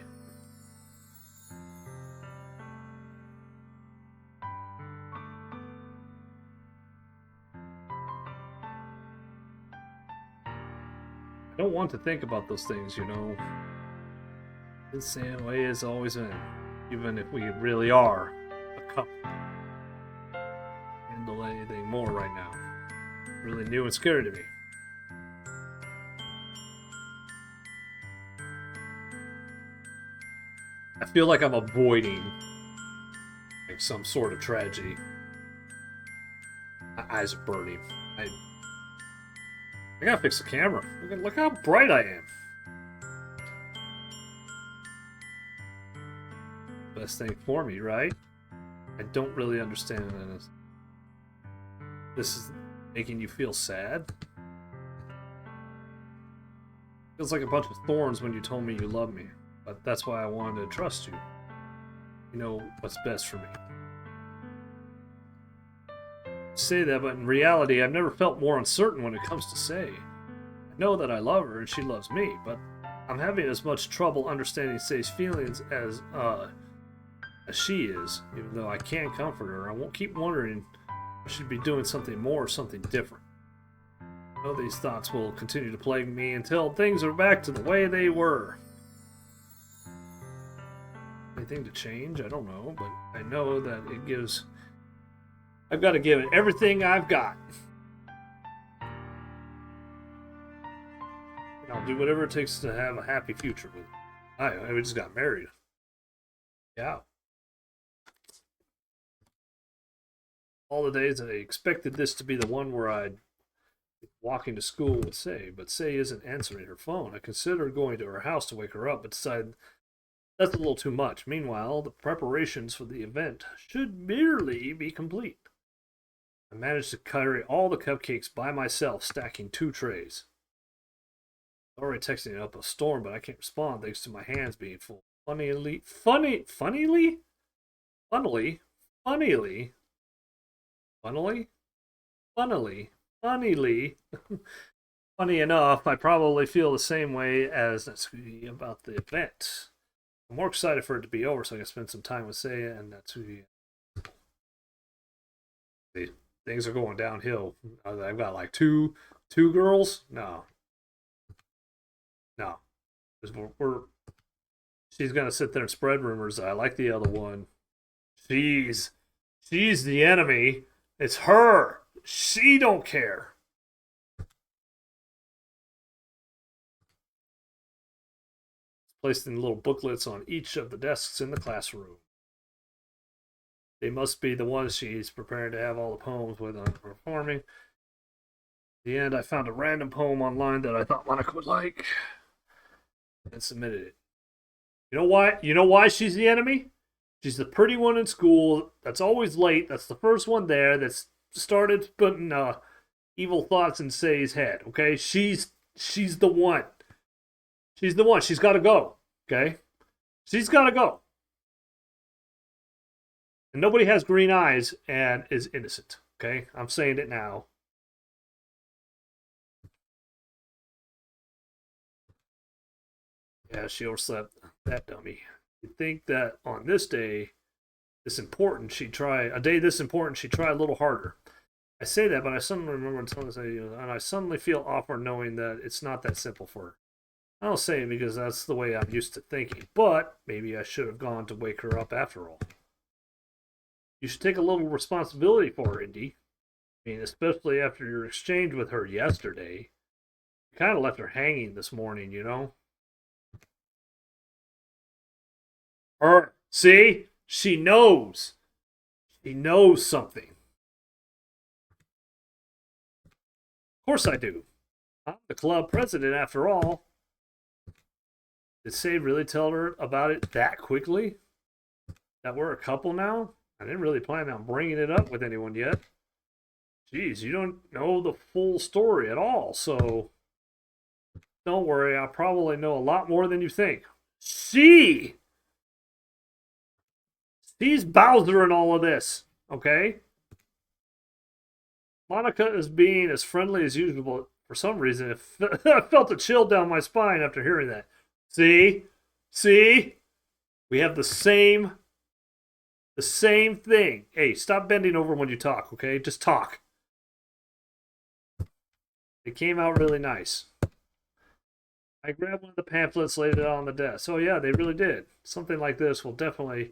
I don't want to think about those things, you know. The same way it's always been, even if we really are a couple. Handle anything more right now. Really new and scary to me. I feel like I'm avoiding like some sort of tragedy. My eyes are burning. I gotta fix the camera. Look how bright I am. Best thing for me, right? I don't really understand this. This is making you feel sad? Feels like a bunch of thorns when you told me you love me. But that's why I wanted to trust you. You know what's best for me. Say that, but in reality, I've never felt more uncertain when it comes to Say. I know that I love her and she loves me, but I'm having as much trouble understanding Say's feelings as she is. Even though I can comfort her, I won't keep wondering if I should be doing something more or something different. I know these thoughts will continue to plague me until things are back to the way they were. Anything to change? I don't know, but I know that it gives... I've got to give it everything I've got. And I'll do whatever it takes to have a happy future with it. We just got married. Yeah. All the days I expected this to be the one where I'd be walking to school with Say, but Say isn't answering her phone. I considered going to her house to wake her up, but decided that's a little too much. Meanwhile, the preparations for the event should merely be complete. I managed to carry all the cupcakes by myself, stacking 2 trays. Already texting up a storm, but I can't respond thanks to my hands being full. Funnily, funny enough, I probably feel the same way as Natsuki about the event. I'm more excited for it to be over so I can spend some time with Seiya and Natsuki. Things are going downhill. I've got like two girls? No. She's gonna sit there and spread rumors that I like the other one. She's the enemy. It's her. She don't care. Placed in little booklets on each of the desks in the classroom. They must be the ones she's preparing to have all the poems with on performing. In the end, I found a random poem online that I thought Monica would like and submitted it. You know why? You know why she's the enemy? She's the pretty one in school that's always late. That's the first one there that's started putting evil thoughts in Say's head. Okay, she's the one. She's the one. She's got to go. Okay, she's got to go. And nobody has green eyes and is innocent. Okay, I'm saying it now. Yeah, she overslept. That dummy. You'd think that on this day, she'd try a little harder. I say that, but I suddenly remember and I suddenly feel awkward knowing that it's not that simple for her. I don't say it because that's the way I'm used to thinking, but maybe I should have gone to wake her up after all. You should take a little responsibility for her, Indy. I mean, especially after your exchange with her yesterday. You kind of left her hanging this morning, you know? Her. See? She knows. She knows something. Of course I do. I'm the club president after all. Did Say really tell her about it that quickly? That we're a couple now? I didn't really plan on bringing it up with anyone yet. Geez, you don't know the full story at all, so don't worry, I probably know a lot more than you think. She She's Bowser in all of this, okay? Monica is being as friendly as usual. For some reason, I felt a chill down my spine after hearing that. See? See? We have the same thing. Hey, stop bending over when you talk, okay? Just talk. It came out really nice. I grabbed one of the pamphlets, laid it on the desk. Oh yeah, they really did. Something like this will definitely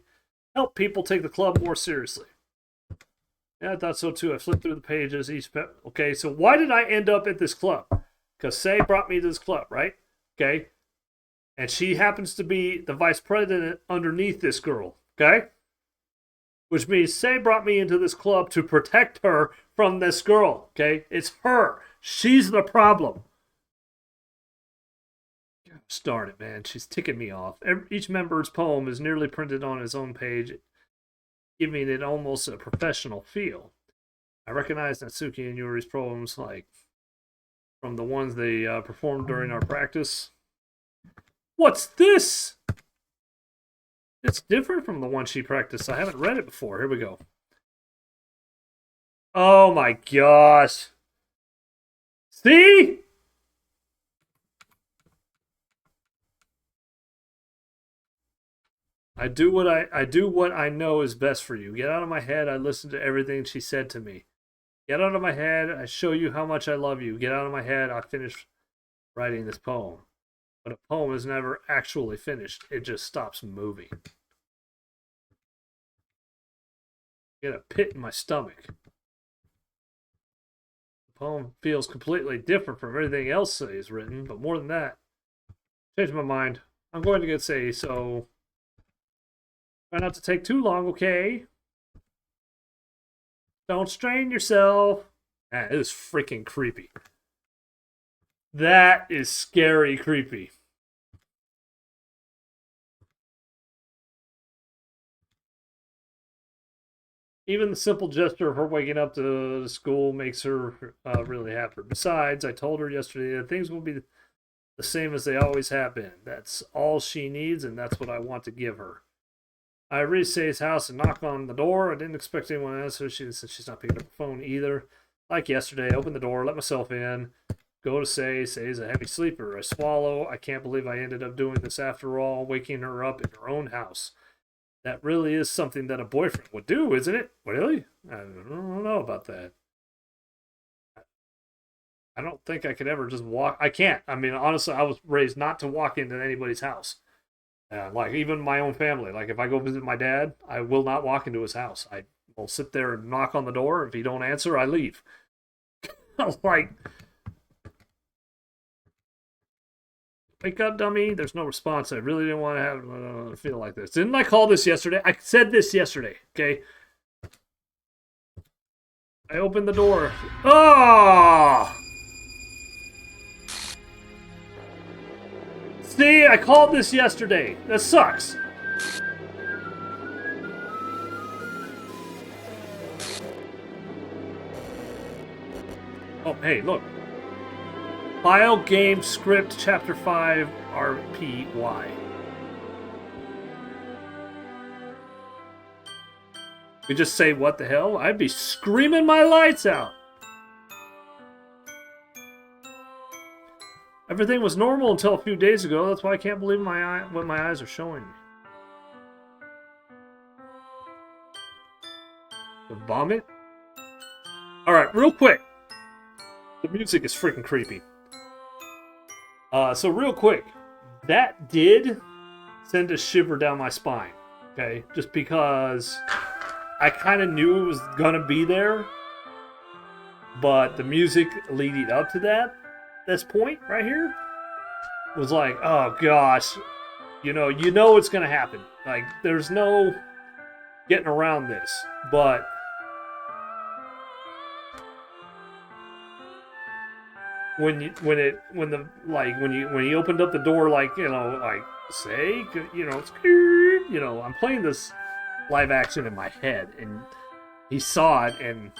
help people take the club more seriously. Yeah, I thought so too. I flipped through the pages. Okay, so why did I end up at this club? Because Say brought me to this club, right? Okay. And she happens to be the vice president underneath this girl, okay? Which means Say brought me into this club to protect her from this girl, okay? It's her. She's the problem. Gosh darn it, man. She's ticking me off. Each member's poem is nearly printed on his own page, giving it almost a professional feel. I recognize Natsuki and Yuri's poems, like from the ones they performed during our practice. What's this? It's different from the one she practiced. I haven't read it before. Here we go. Oh my gosh. See? I do what I know is best for you. Get out of my head. I listened to everything she said to me. Get out of my head. I show you how much I love you. Get out of my head. I finished writing this poem. But a poem is never actually finished. It just stops moving. Get a pit in my stomach. The poem feels completely different from everything else he's written, but more than that, changed my mind. I'm going to get Say, so try not to take too long, okay? Don't strain yourself. That is freaking creepy. That is scary creepy. Even the simple gesture of her waking up to school makes her really happy. Besides, I told her yesterday that things will be the same as they always have been. That's all she needs, and that's what I want to give her. I reached Say's house and knocked on the door. I didn't expect anyone to answer. Since she's not picking up the phone either. Like yesterday, I opened the door, let myself in, go to Say. Say's a heavy sleeper. I swallow. I can't believe I ended up doing this after all, waking her up in her own house. That really is something that a boyfriend would do, isn't it? Really? I don't know about that. I don't think I could ever just walk. I can't. I mean, honestly, I was raised not to walk into anybody's house. Like, even my own family. Like, if I go visit my dad, I will not walk into his house. I will sit there and knock on the door. If he don't answer, I leave. I was like, wake up, dummy. There's no response. I really didn't want to have a feel like this. Didn't I call this yesterday? I said this yesterday, okay? I opened the door. Oh! See, I called this yesterday. That sucks. Oh, hey, look. File game script chapter 5 RPY. We just say what the hell? I'd be screaming my lights out. Everything was normal until a few days ago. That's why I can't believe what my eyes are showing me. The vomit? Alright, real quick. The music is freaking creepy. So real quick. That did send a shiver down my spine. Okay? Just because I kind of knew it was gonna be there. But the music leading up to this point right here was like, oh gosh, you know it's gonna happen. Like, there's no getting around this. But when you opened up the door, like, like, Say, I'm playing this live action in my head, and he saw it and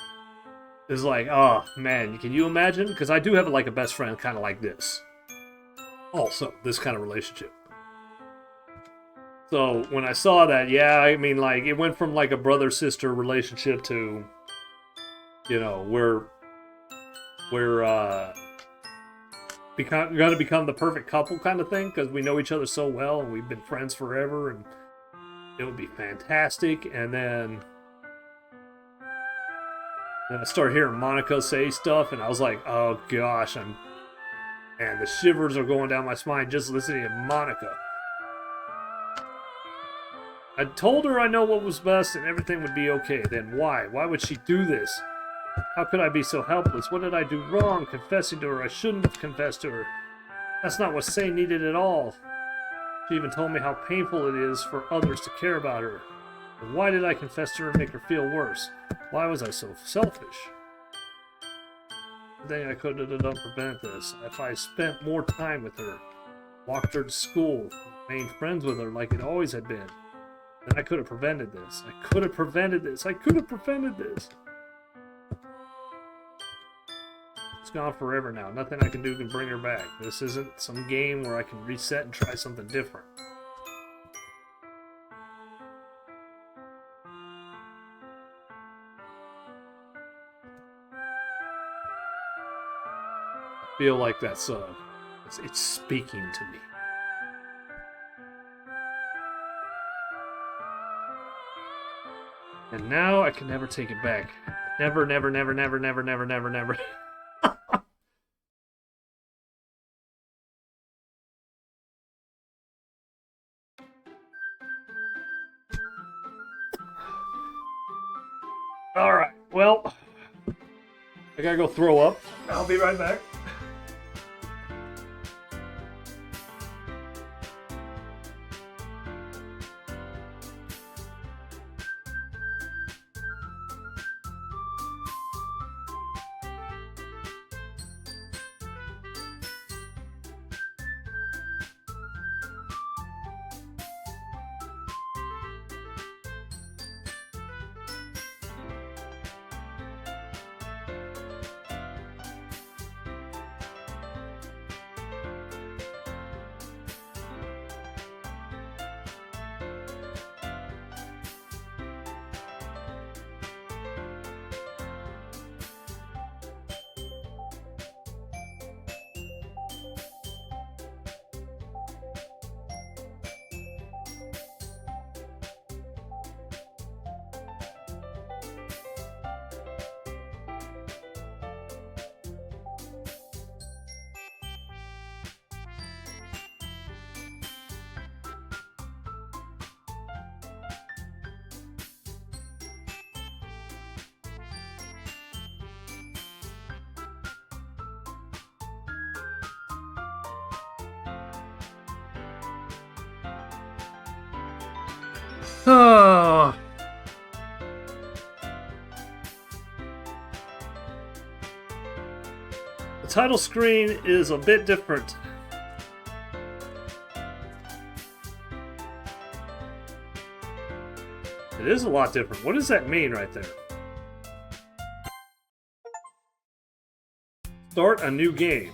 is like, oh man, can you imagine? Because I do have like a best friend kind of like this. Also, this kind of relationship. So when I saw that, yeah, I mean, like, it went from like a brother-sister relationship to, you know, we're gonna become the perfect couple kind of thing because we know each other so well and we've been friends forever and it would be fantastic. And then I started hearing Monica say stuff and I was like, oh gosh, and the shivers are going down my spine just listening to Monica. I told her I know what was best and everything would be okay. Then why? Why would she do this? How could I be so helpless? What did I do wrong confessing to her? I shouldn't have confessed to her. That's not what Say needed at all. She even told me how painful it is for others to care about her. And why did I confess to her and make her feel worse? Why was I so selfish? The thing I could have done to prevent this. If I spent more time with her, walked her to school, remained friends with her like it always had been, then I could have prevented this. I could have prevented this. I could have prevented this. It's gone forever now. Nothing I can do can bring her back. This isn't some game where I can reset and try something different. I feel like that's it's speaking to me. And now I can never take it back. Never, never, never, never, never, never, never, never. Alright, well, I gotta go throw up. I'll be right back. Oh. The title screen is a bit different. It is a lot different. What does that mean right there? Start a new game.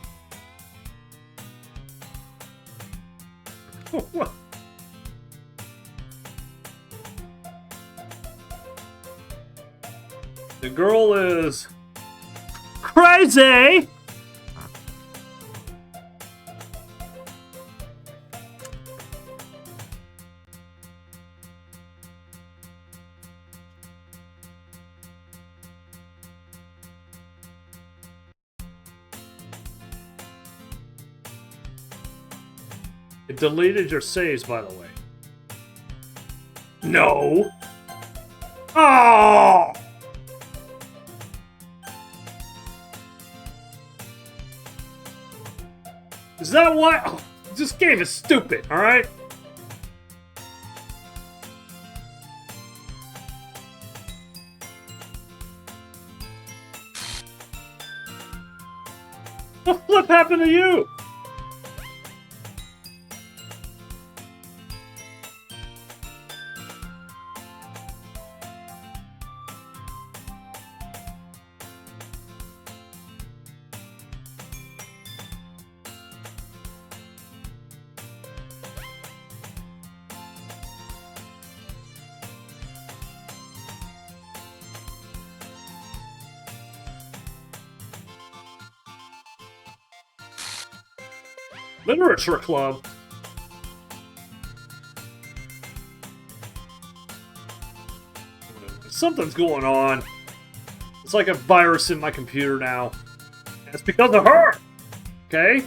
What? The girl is crazy. It deleted your saves, by the way. No. Oh. Is that why? Oh, this game is stupid, alright? What the flip happened to you? Literature club? Something's going on. It's like a virus in my computer now. And it's because of her! Okay?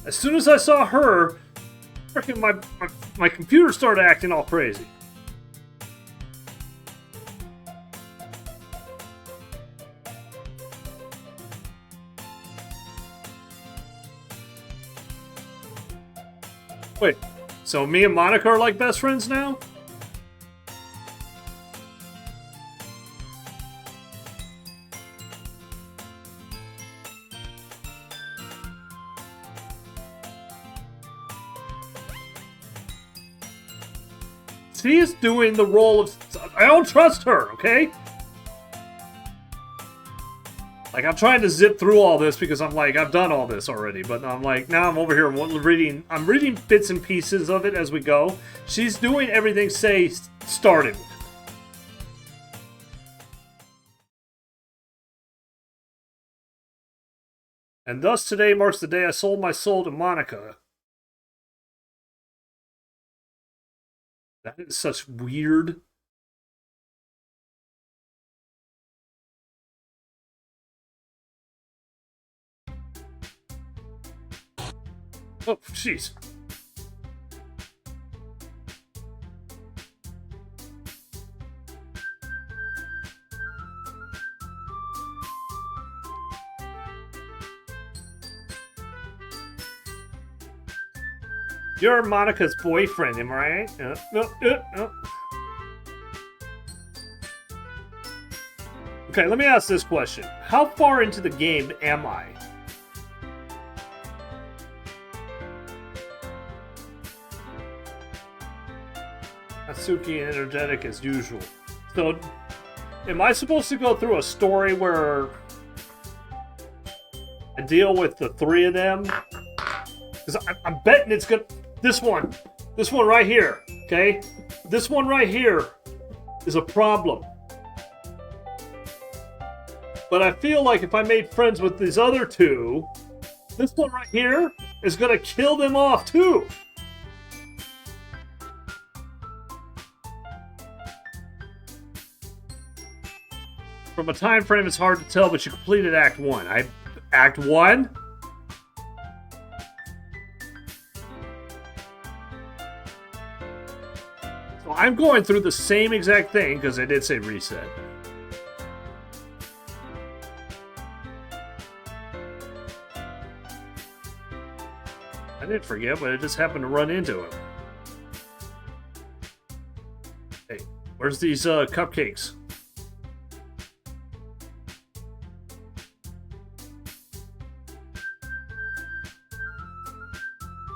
As soon as I saw her, freaking my computer started acting all crazy. Wait, so me and Monica are like best friends now? She is doing the role of... I don't trust her, okay? Like, I'm trying to zip through all this because I'm like, I've done all this already. But I'm like, now I'm over here reading... I'm reading bits and pieces of it as we go. She's doing everything Say started. And thus today marks the day I sold my soul to Monica. That is such weird... Oh, jeez. You're Monica's boyfriend, am I right? No. Okay, let me ask this question. How far into the game am I? Natsuki and energetic as usual. So, am I supposed to go through a story where I deal with the three of them? Because I'm betting it's gonna... This one right here, okay? This one right here is a problem. But I feel like if I made friends with these other two, this one right here is gonna kill them off too. From a time frame, it's hard to tell, but you completed Act 1. Act 1? So I'm going through the same exact thing, because I did say reset. I didn't forget, but I just happened to run into him. Hey, where's these cupcakes?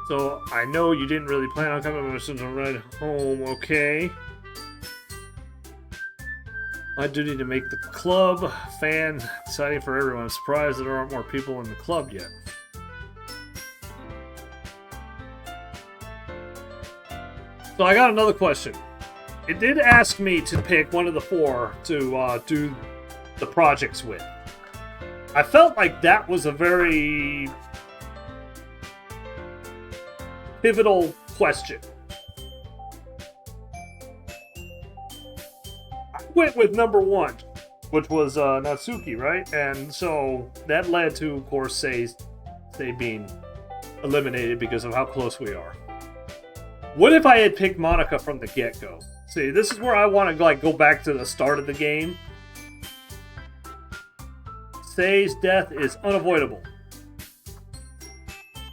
So, I know you didn't really plan on coming with us right home, okay? My duty to make the club fan exciting for everyone. I'm surprised that there aren't more people in the club yet. So I got another question. It did ask me to pick one of the four to do the projects with. I felt like that was a very pivotal question. I went with number one, which was Natsuki, right? And so that led to, of course, Say being eliminated because of how close we are. What if I had picked Monica from the get-go? See, this is where I want to go back to the start of the game. Say's death is unavoidable.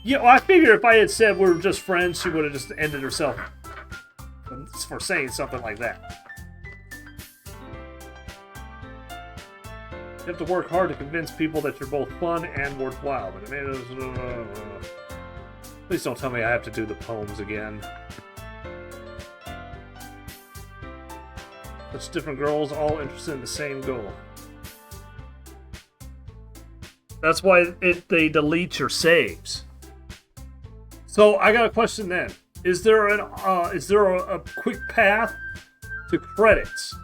Yeah, well, I figure if I had said we were just friends, she would have just ended herself for saying something like that. You have to work hard to convince people that you're both fun and worthwhile. But I mean, please don't tell me I have to do the poems again. Such different girls, all interested in the same goal. That's why they delete your saves. So I got a question then. Is there a quick path to credits?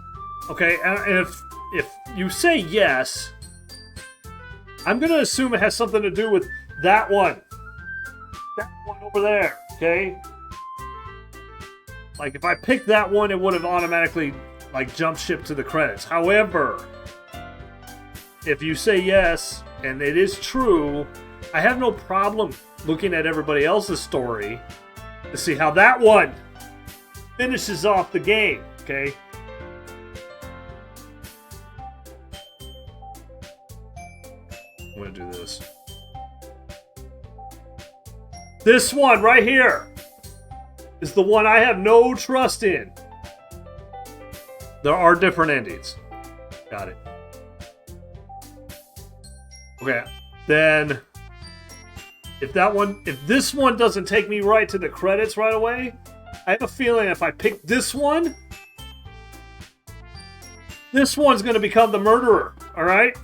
Okay, and if you say yes, I'm gonna assume it has something to do with that one. that one over there, okay? Like, if I picked that one, it would have automatically, like, jumped ship to the credits. However, if you say yes, and it is true, I have no problem looking at everybody else's story to see how that one finishes off the game, okay? I'm gonna do this. This one right here is the one I have no trust in. There are different endings. Got it. Okay, then if this one doesn't take me right to the credits right away, I have a feeling if I pick this one's gonna become the murderer, alright?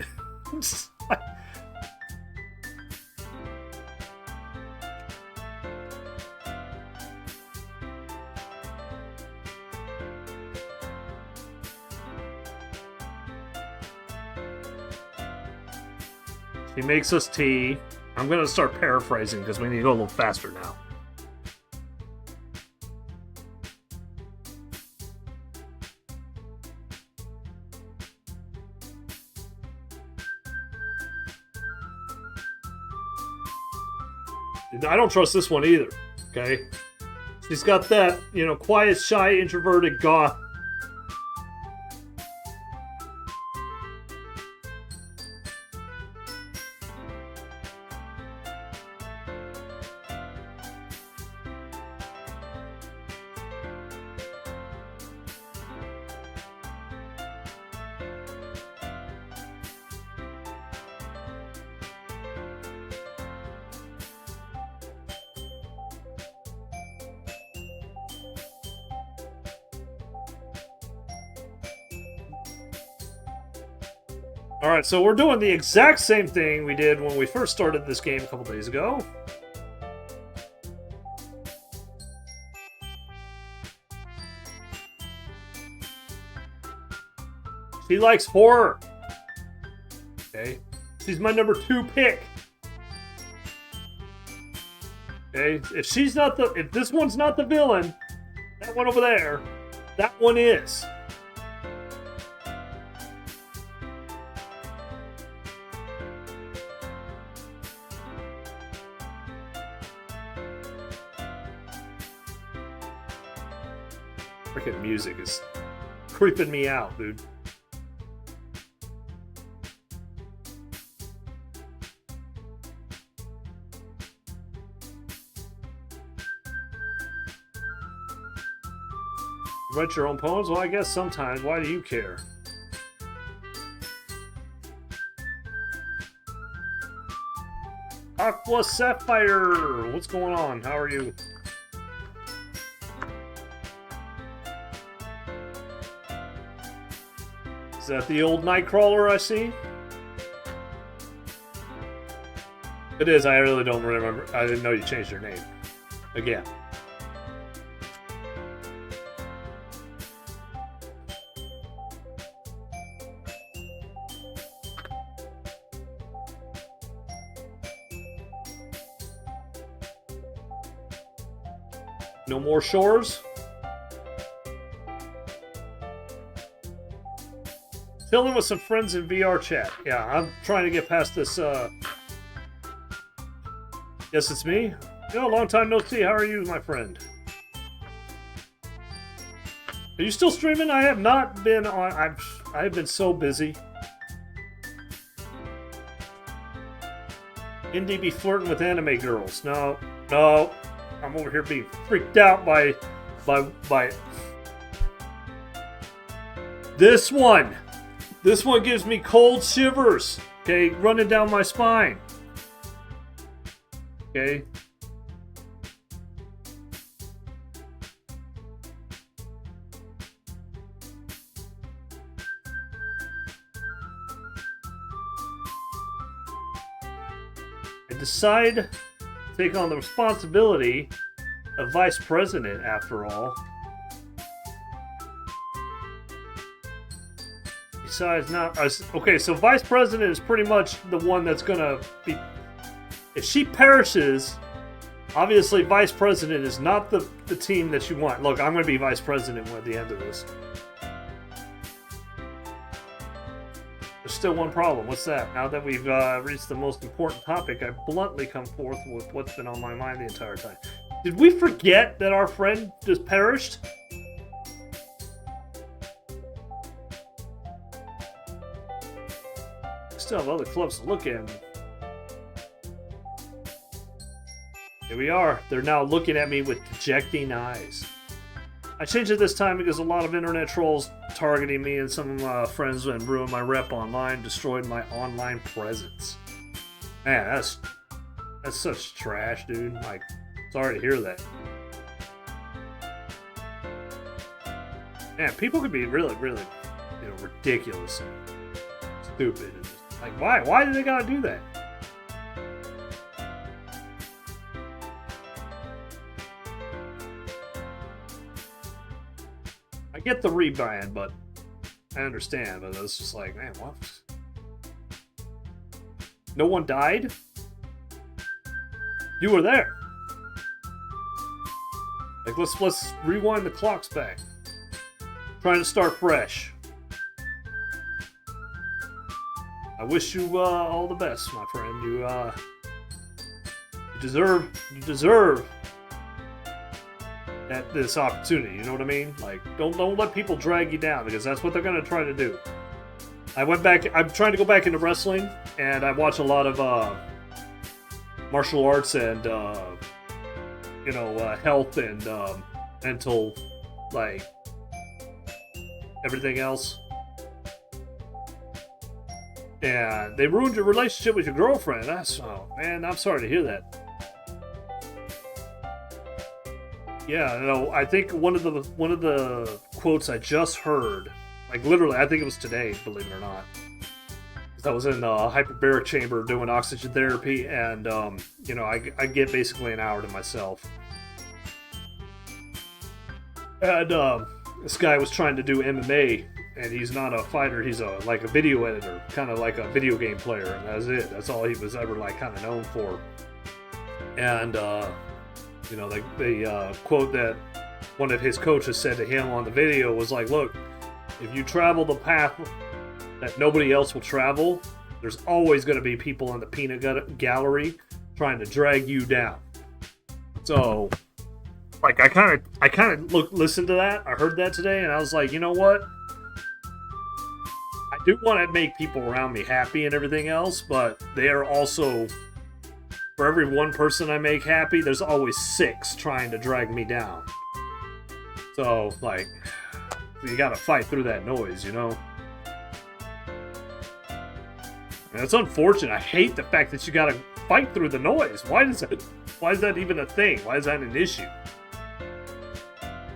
He makes us tea. I'm going to start paraphrasing because we need to go a little faster now. I don't trust this one either, okay? She's got that, quiet, shy, introverted goth. Alright, so we're doing the exact same thing we did when we first started this game a couple days ago. She likes horror. Okay. She's my number 2 pick. Okay. If this one's not the villain, that one over there, that one is. Freaking music is creeping me out, dude. You write your own poems? Well, I guess sometimes. Why do you care? Aqua Sapphire! What's going on? How are you? Is that the old Nightcrawler I see? It is, I really don't remember. I didn't know you changed your name. Again. No more shores? Chilling with some friends in VR chat. Yeah, I'm trying to get past this, Yes, it's me. Long time no see. How are you, my friend? Are you still streaming? I have not been on... I've been so busy. Indy be flirting with anime girls. No. I'm over here being freaked out by this one. This one gives me cold shivers, okay, running down my spine. Okay. I decide to take on the responsibility of vice president, after all. Besides, okay, so vice president is pretty much the one that's gonna be. If she perishes, Obviously, vice president is not the team that you want. Look, I'm going to be vice president at the end of this. There's still one problem. What's that? Now that we've reached the most important topic, I bluntly come forth with what's been on my mind the entire time. Did we forget that our friend just perished? Still have other clubs to look at. Here we are. They're now looking at me with dejecting eyes. I changed it this time because a lot of internet trolls targeting me and some of my friends and ruined my rep online, destroyed my online presence. Man, that's such trash, dude. Like, sorry to hear that. Man, people could be really, really, ridiculous and stupid. Like, why? Why do they gotta do that? I get the rebrand, but I understand. But it's just like, man, what? No one died? You were there. Like, let's rewind the clocks back. Trying to start fresh. I wish you all the best, my friend. You deserve this opportunity. You know what I mean? Like, don't let people drag you down, because that's what they're gonna try to do. I'm trying to go back into wrestling, and I watch a lot of martial arts and health and mental, like, everything else. And they ruined your relationship with your girlfriend. Man, I'm sorry to hear that. Yeah, no, I think one of the quotes I just heard, like literally, I think it was today, believe it or not. I was in a hyperbaric chamber doing oxygen therapy, and I get basically an hour to myself. And this guy was trying to do MMA, and he's not a fighter. He's like a video editor, kind of like a video game player, and that's it. That's all he was ever like kind of known for. And the quote that one of his coaches said to him on the video was like, "Look, if you travel the path that nobody else will travel, there's always going to be people in the peanut gallery trying to drag you down." So, like, I kind of listened to that. I heard that today, and I was like, you know what? I do want to make people around me happy and everything else, but they are also, for every one person I make happy, there's always 6 trying to drag me down. So, like, you gotta fight through that noise, you know? And it's unfortunate. I hate the fact that you gotta fight through the noise. Why is that even a thing? Why is that an issue?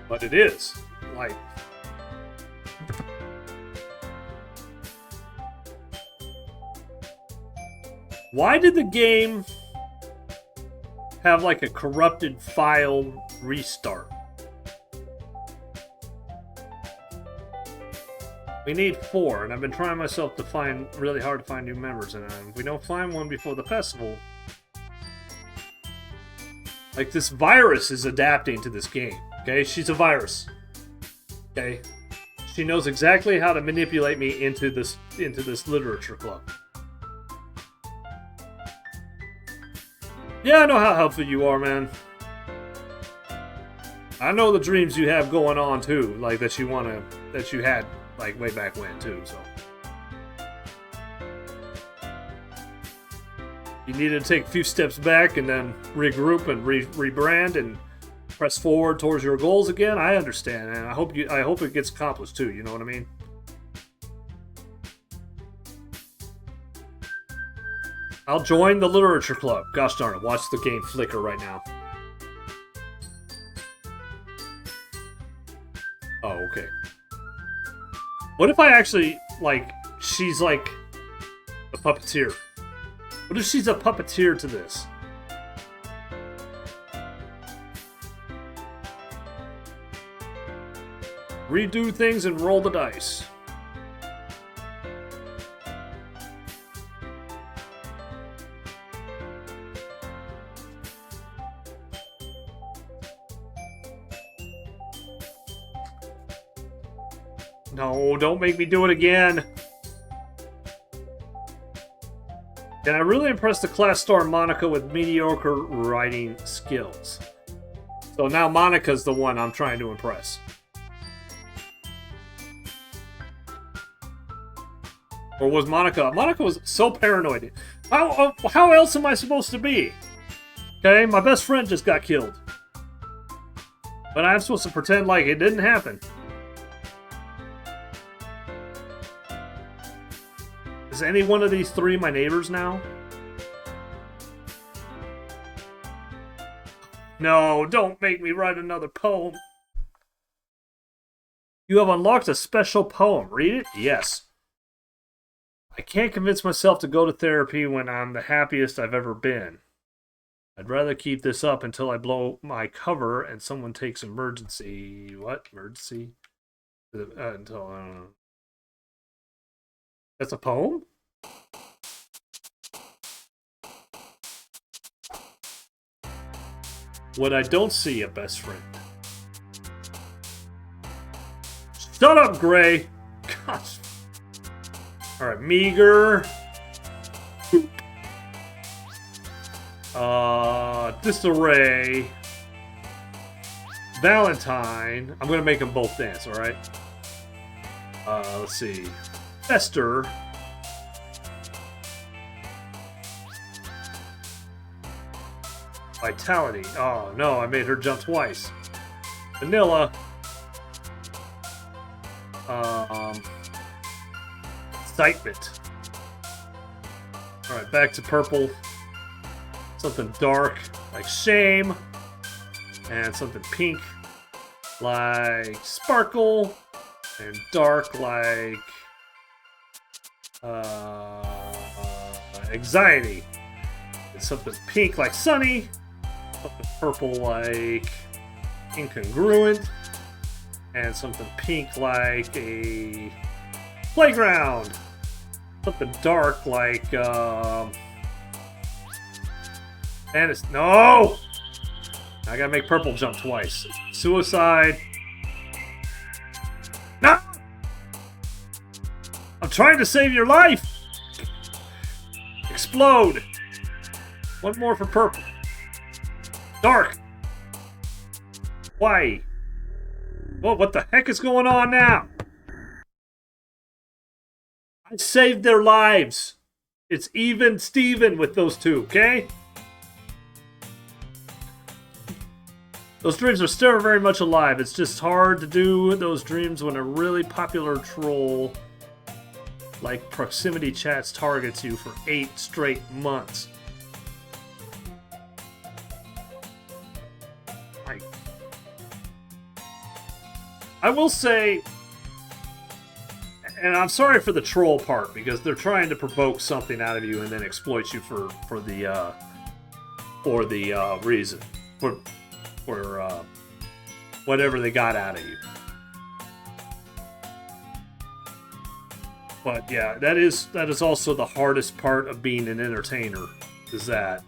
But it is. Like, why did the game have like a corrupted file restart? We need 4, and I've been trying myself to find really hard to find new members, and if we don't find one before the festival, like, this virus is adapting to this game. Okay, she's a virus. Okay, she knows exactly how to manipulate me into this literature club. Yeah, I know how helpful you are, man. I know the dreams you have going on too, like that you had like way back when too. So you need to take a few steps back and then regroup and rebrand and press forward towards your goals again. I understand, and I hope it gets accomplished too. You know what I mean? I'll join the literature club. Gosh darn it! Watch the game flicker right now. Oh, okay. What if I actually, like, she's like a puppeteer? What if she's a puppeteer to this? Redo things and roll the dice. No, don't make me do it again. Can I really impress the class star Monica with mediocre writing skills? So now Monica's the one I'm trying to impress. Or was Monica? Monica was so paranoid. How else am I supposed to be? Okay, my best friend just got killed. But I'm supposed to pretend like it didn't happen. Is any one of these three my neighbors now? No, don't make me write another poem. You have unlocked a special poem. Read it? Yes. I can't convince myself to go to therapy when I'm the happiest I've ever been. I'd rather keep this up until I blow my cover and someone takes emergency... What? Emergency? Until... I don't know. That's a poem? What I don't see a best friend. Shut up, Gray! Gosh. Alright, meager. Disarray. Valentine. I'm gonna make them both dance, alright? Let's see. Esther. Vitality. Oh no, I made her jump twice. Vanilla. Excitement. Alright, back to purple. Something dark, like shame. And something pink, like sparkle. And dark, like... anxiety. And something pink, like sunny. Something purple, like... incongruent. And something pink, like a... playground. Something dark, like, fantasy. No! I gotta make purple jump twice. Suicide. No! I'm trying to save your life! Explode! One more for purple. Dark! Why? Well, what the heck is going on now? I saved their lives. It's even Steven with those two, okay? Those dreams are still very much alive. It's just hard to do those dreams when a really popular troll like proximity chats targets you for 8 straight months. I will say, and I'm sorry for the troll part, because they're trying to provoke something out of you and then exploit you for the reason, for whatever they got out of you. But yeah, that is also the hardest part of being an entertainer, is that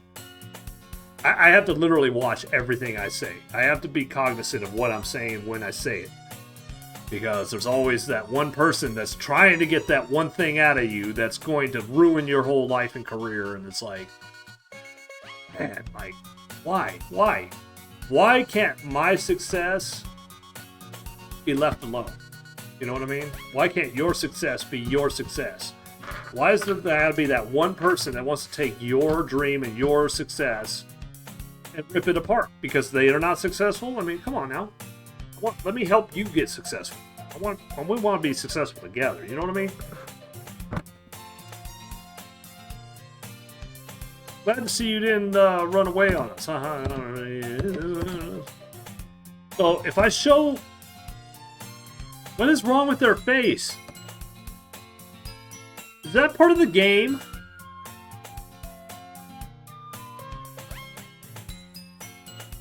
I have to literally watch everything I say. I have to be cognizant of what I'm saying when I say it. Because there's always that one person that's trying to get that one thing out of you that's going to ruin your whole life and career, and it's like, man, like, why? Why can't my success be left alone? You know what I mean? Why can't your success be your success? Why is there gotta be that one person that wants to take your dream and your success and rip it apart because they are not successful? I mean, come on now. Let me help you get successful. We want to be successful together. You know what I mean? Glad to see you didn't run away on us. So if I show, what is wrong with their face? Is that part of the game?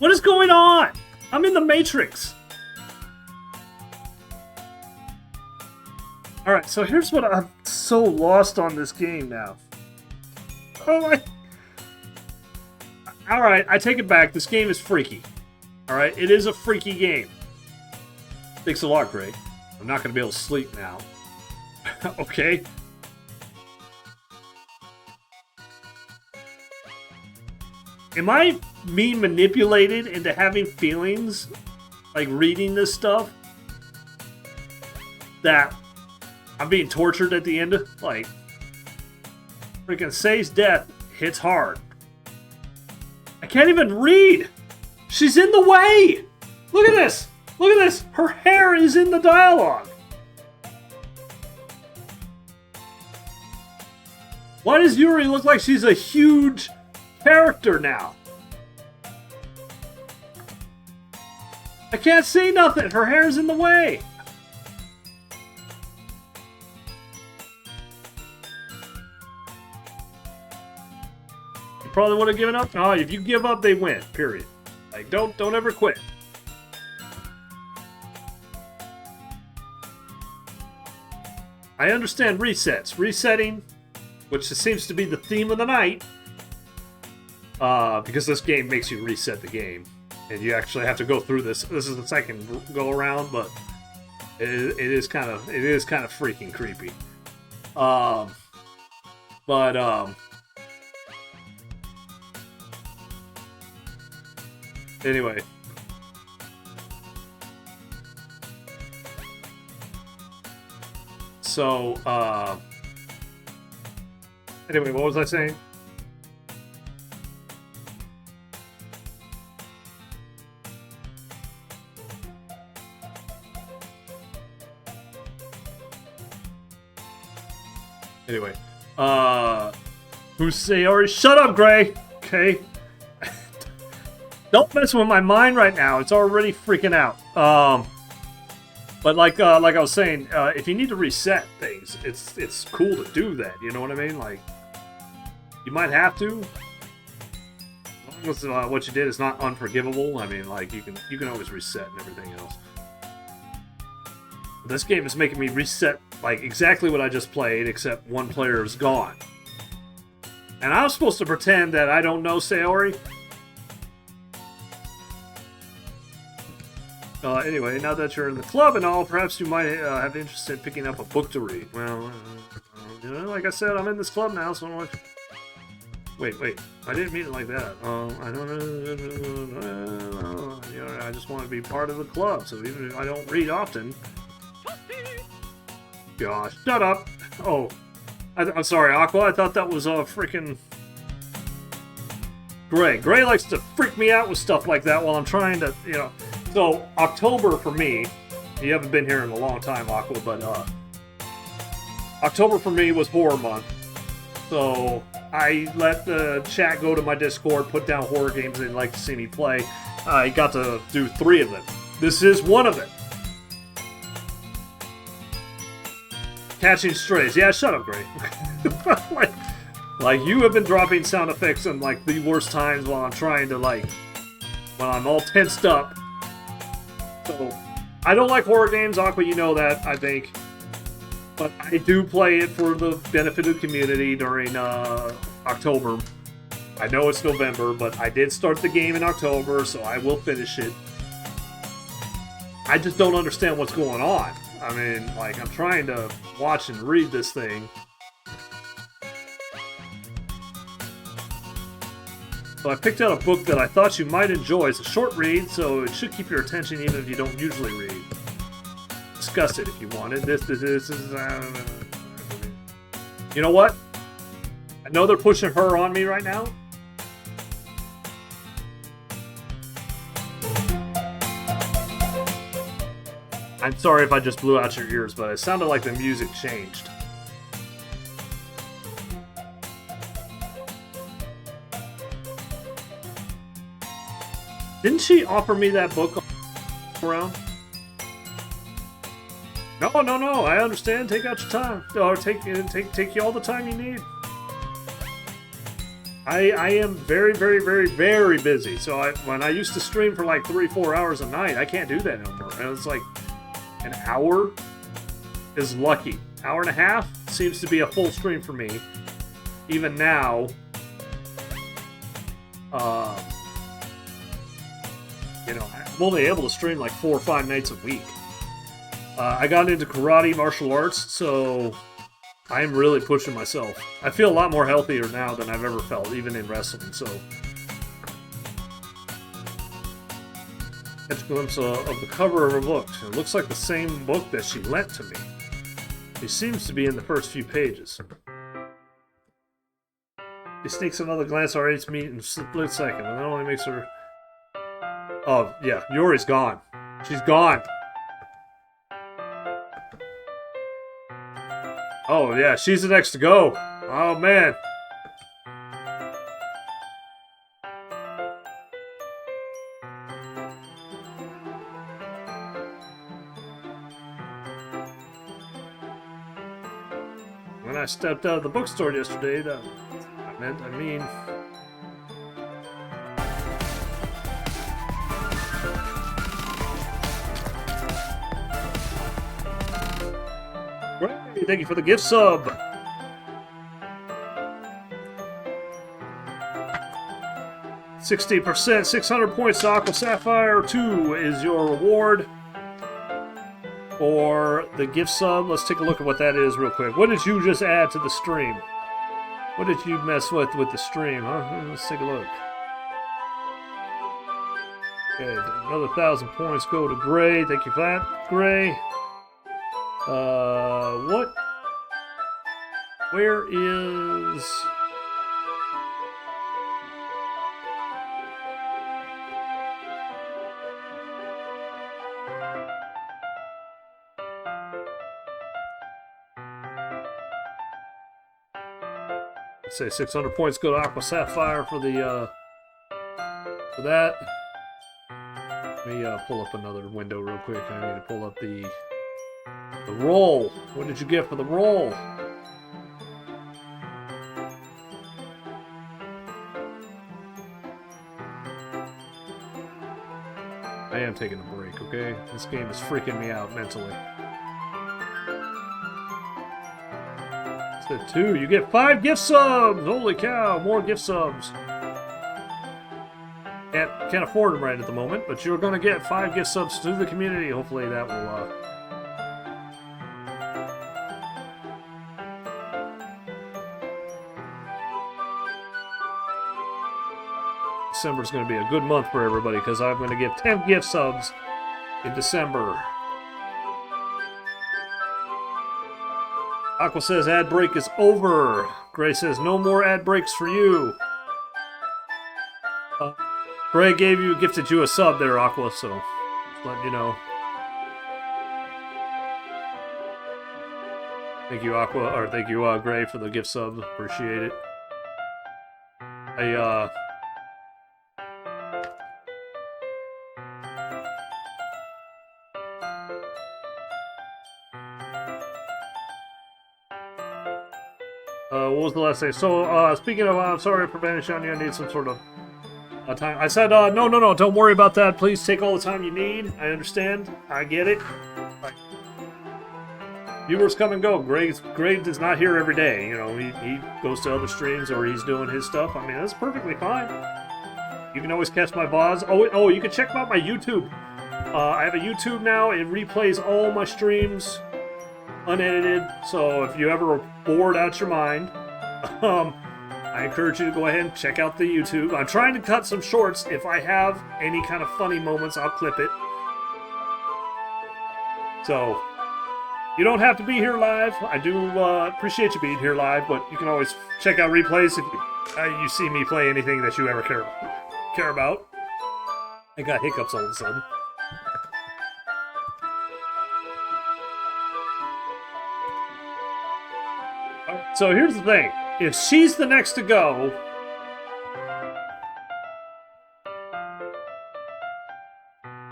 What is going on? I'm in the Matrix. Alright, so here's what I'm so lost on this game now. Oh my... Alright, I take it back. This game is freaky. Alright, it is a freaky game. Thanks a lot, Greg. I'm not going to be able to sleep now. Okay. Am I being manipulated into having feelings, like reading this stuff, that I'm being tortured at the end? Like, freaking Say's death hits hard. I can't even read. She's in the way. Look at this. Look at this. Her hair is in the dialogue. Why does Yuri look like she's a huge character now? I can't see nothing. Her hair's in the way. You probably would have given up. Oh, if you give up, they win. Period. Like, don't ever quit. I understand resets. Resetting, which seems to be the theme of the night. Because this game makes you reset the game. And you actually have to go through this. This is the second go around, but it is kind of freaking creepy. Anyway. So, anyway, what was I saying? Anyway, who's Sayori? Shut up, Gray! Okay? Don't mess with my mind right now. It's already freaking out. But like I was saying, if you need to reset things, it's cool to do that. You know what I mean? Like, you might have to. As long as what you did is not unforgivable. I mean, like, you can always reset and everything else. This game is making me reset, like, exactly what I just played, except one player is gone. And I was supposed to pretend that I don't know Sayori. Anyway, now that you're in the club and all, perhaps you might have interest in picking up a book to read. Well, like I said, I'm in this club now, so I'm... Wait, I didn't mean it like that. I don't know. I just want to be part of the club, so even if I don't read often... Gosh, shut up! Oh, I'm sorry, Aqua. I thought that was freaking Gray. Gray likes to freak me out with stuff like that while I'm trying to, you know. So October for me, you haven't been here in a long time, Aqua, but October for me was horror month. So I let the chat go to my Discord, put down horror games they'd like to see me play. I got to do 3 of them. This is one of them. Catching strays. Yeah, shut up, Gray. like you have been dropping sound effects in like the worst times while I'm trying to when I'm all tensed up. So I don't like horror games, Aqua. You know that, I think. But I do play it for the benefit of the community during October. I know it's November, but I did start the game in October, so I will finish it. I just don't understand what's going on. I mean, like, I'm trying to watch and read this thing. So I picked out a book that I thought you might enjoy. It's a short read, so it should keep your attention even if you don't usually read. Discuss it if you wanted. This is... You know what? I know they're pushing her on me right now. I'm sorry if I just blew out your ears, but it sounded like the music changed. Didn't she offer me that book around? No, I understand. Take out your time. Or take you all the time you need. I am very, very, very, very busy. So when I used to stream for like 3-4 hours a night, I can't do that anymore. And it's like an hour is lucky. Hour and a half seems to be a full stream for me. Even now, you know, I'm only able to stream like 4 or 5 nights a week. I got into karate, martial arts, so I'm really pushing myself. I feel a lot more healthier now than I've ever felt, even in wrestling, so. Catch a glimpse of the cover of her book. It looks like the same book that she lent to me. She seems to be in the first few pages. She sneaks another glance at our eight's meat in a split second, and that only makes her... Oh, yeah, Yuri's gone. She's gone. Oh, yeah, she's the next to go. Oh, man. When I stepped out of the bookstore yesterday, I mean... Great, thank you for the gift sub. %, 600 points to Aqua Sapphire 2 is your reward for the gift sub. Let's take a look at what that is real quick. What did you just add to the stream? What did you mess with the stream, huh? Let's take a look. Okay, another 1,000 points go to Gray. Thank you for that, Gray. What? Where is... Let's say 600 points go to Aqua Sapphire for the, for that. Let me, pull up another window real quick. I need to pull up the roll. What did you get for the roll? I am taking a break, okay? This game is freaking me out mentally. Said 2. You get 5 gift subs! Holy cow, more gift subs. Can't afford them right at the moment, but you're gonna get 5 gift subs to the community. Hopefully that will, December's going to be a good month for everybody because I'm going to give 10 gift subs in December. Aqua says ad break is over. Gray says no more ad breaks for you. Gray gifted you a sub there, Aqua, so just letting you know. Thank you, Aqua, or thank you, Gray, for the gift sub. Appreciate it. What was the last thing? So, speaking of, I'm sorry for banishing you, I need some sort of time. I said, no, don't worry about that. Please take all the time you need. I understand. I get it. Viewers come and go. Gray is not here every day. You know, he goes to other streams or he's doing his stuff. I mean, that's perfectly fine. You can always catch my VODs. Oh, you can check out my YouTube. I have a YouTube now. It replays all my streams unedited. So if you ever are bored out your mind, I encourage you to go ahead and check out the YouTube. I'm trying to cut some shorts. If I have any kind of funny moments, I'll clip it. So you don't have to be here live. I do appreciate you being here live, but you can always check out replays if you see me play anything that you ever care about. I got hiccups all of a sudden. So here's the thing. If she's the next to go,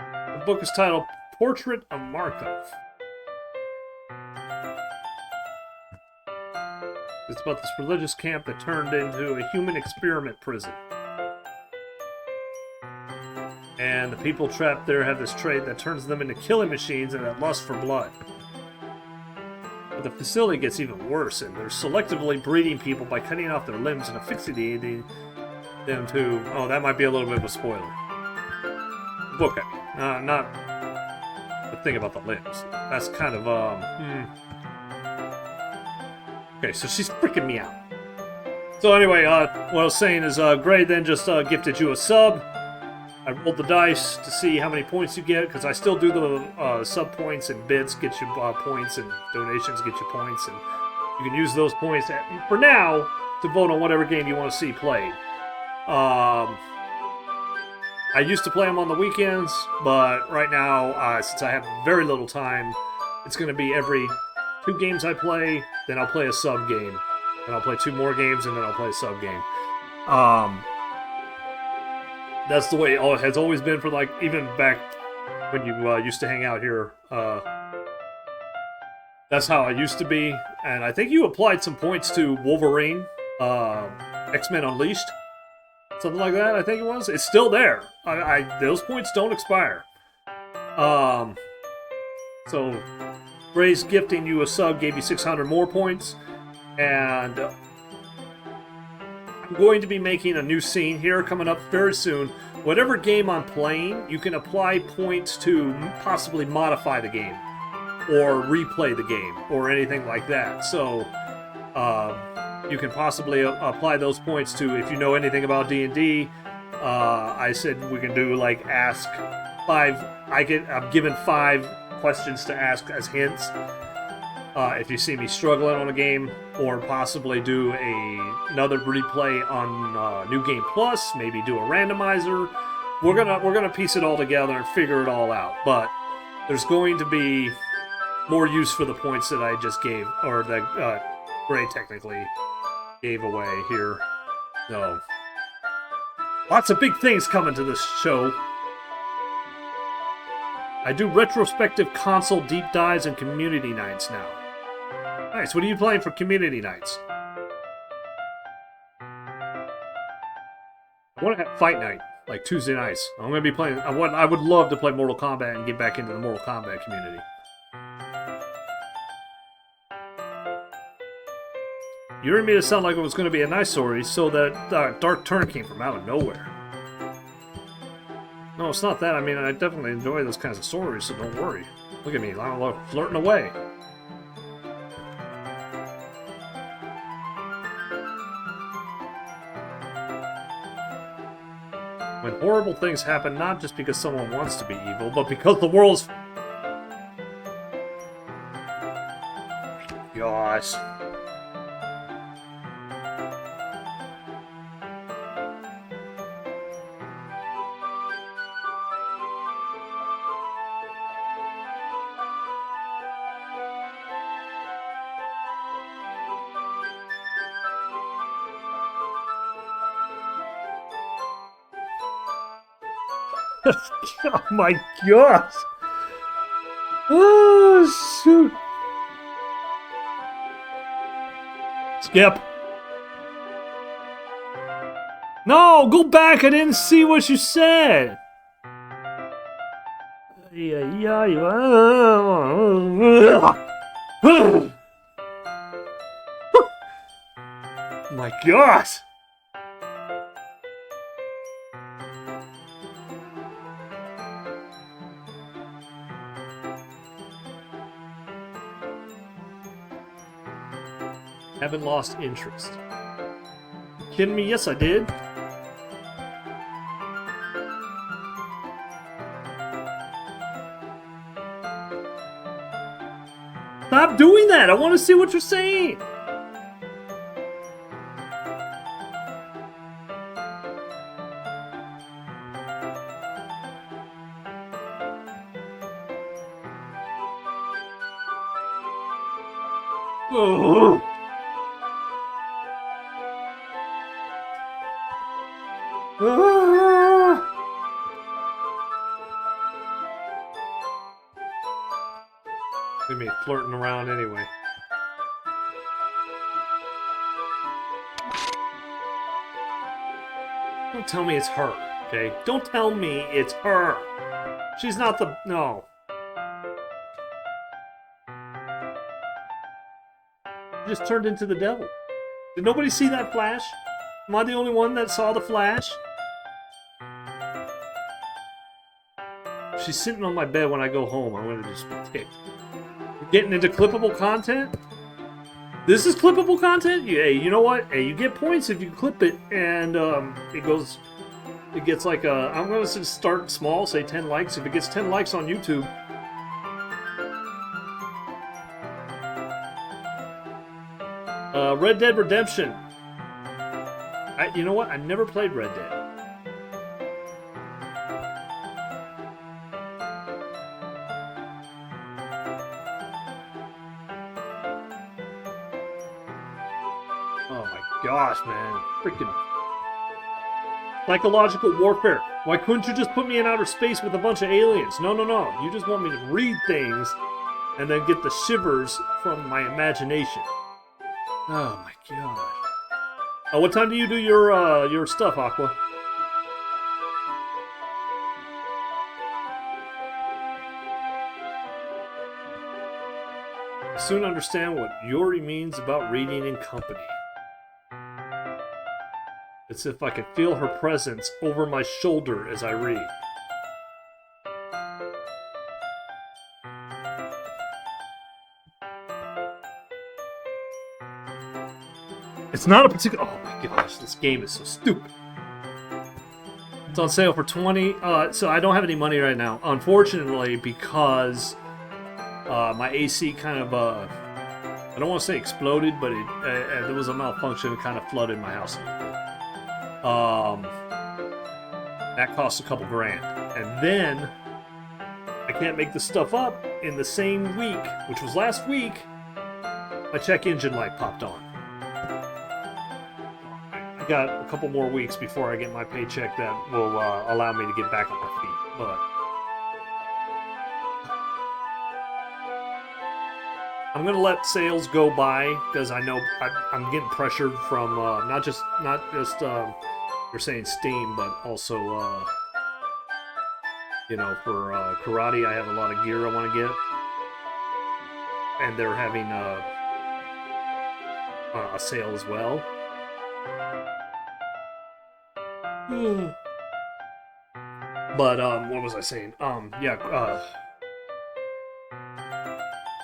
the book is titled Portrait of Markov. It's about this religious camp that turned into a human experiment prison. And the people trapped there have this trait that turns them into killing machines and that lust for blood. But the facility gets even worse, and they're selectively breeding people by cutting off their limbs and asphyxiating them to... Oh, that might be a little bit of a spoiler. The book, I mean. Not the thing about the limbs. That's kind of, Okay, so she's freaking me out. So anyway, what I was saying is, Gray then just gifted you a sub. I rolled the dice to see how many points you get, because I still do the sub points and bits get you points, and donations get you points, and you can use those points for now to vote on whatever game you want to see played. I used to play them on the weekends, but right now, since I have very little time, it's going to be every 2 games I play, then I'll play a sub game. Then I'll play 2 more games, and then I'll play a sub game. That's the way it has always been for, like, even back when you used to hang out here. That's how it used to be. And I think you applied some points to Wolverine, X-Men Unleashed. Something like that, I think it was. It's still there. Those points don't expire. So, Gray's gifting you a sub gave you 600 more points. And I'm going to be making a new scene here coming up very soon. Whatever game I'm playing, you can apply points to possibly modify the game. Or replay the game. Or anything like that. So, you can possibly apply those points to, if you know anything about D&D, I said we can do, like, ask 5, I'm given 5 questions to ask as hints, if you see me struggling on a game, or possibly do another replay on New Game Plus, maybe do a randomizer. We're gonna piece it all together and figure it all out, but there's going to be more use for the points that I just gave, or that Gray technically gave away here. So, lots of big things coming to this show. I do retrospective console deep dives and community nights now. Nice. What are you playing for community nights? I want to have fight night, like Tuesday nights. I'm going to be playing. I would love to play Mortal Kombat and get back into the Mortal Kombat community. You made it sound like it was going to be a nice story, so that Dark Turn came from out of nowhere. No, it's not that. I mean, I definitely enjoy those kinds of stories, so don't worry. Look at me, I'm flirting away. When horrible things happen, not just because someone wants to be evil, but because the world's... Gosh. Oh my gosh! Oh, shoot! Skip! No! Go back! I didn't see what you said! My gosh! Haven't lost interest. You kidding me? Yes, I did. Stop doing that! I want to see what you're saying! Oh. Look at me flirting around anyway. Don't tell me it's her, okay? Don't tell me it's her. She's not the... No. She just turned into the devil. Did nobody see that flash? Am I the only one that saw the flash? she's sitting on my bed when I go home, I'm gonna just be ticked. We're getting into clippable content? This is clippable content? Hey, you know what? Hey, you get points if you clip it, and it gets like I'm gonna start small, say 10 likes. If it gets 10 likes on YouTube, Red Dead Redemption. You know what? I never played Red Dead. Oh my gosh, man. Freaking psychological warfare. Why couldn't you just put me in outer space with a bunch of aliens? No, no, no. You just want me to read things and then get the shivers from my imagination. Oh my gosh. What time do you do your stuff, Aqua? I soon understand what Yuri means about reading in company. It's if I can feel her presence over my shoulder as I read. It's not a particular... Oh my gosh, this game is so stupid. It's on sale for 20. So I don't have any money right now, unfortunately, because my AC kind of... I don't want to say exploded, but there was a malfunction. It kind of flooded my house. That cost a couple grand. And then I can't make the stuff up in the same week, which was last week. My check engine light popped on. I got a couple more weeks before I get my paycheck that will allow me to get back on my feet. But I'm gonna let sales go by because I know I'm getting pressured from not just you're saying Steam, but also you know, for karate I have a lot of gear I want to get, and they're having a sale as well. But what was I saying? Yeah.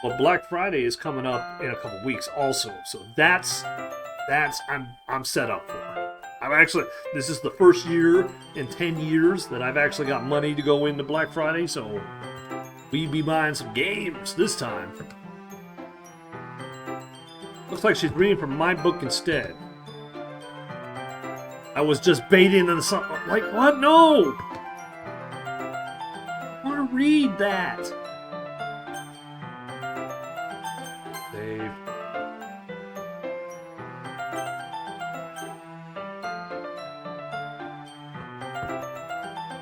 Well, Black Friday is coming up in a couple weeks, also. So that's I'm set up for. This is the first year in 10 years that I've actually got money to go into Black Friday. So we'd be buying some games this time. Looks like she's reading from my book instead. I was just baiting into something. Like, what? No! I want to read that. Save.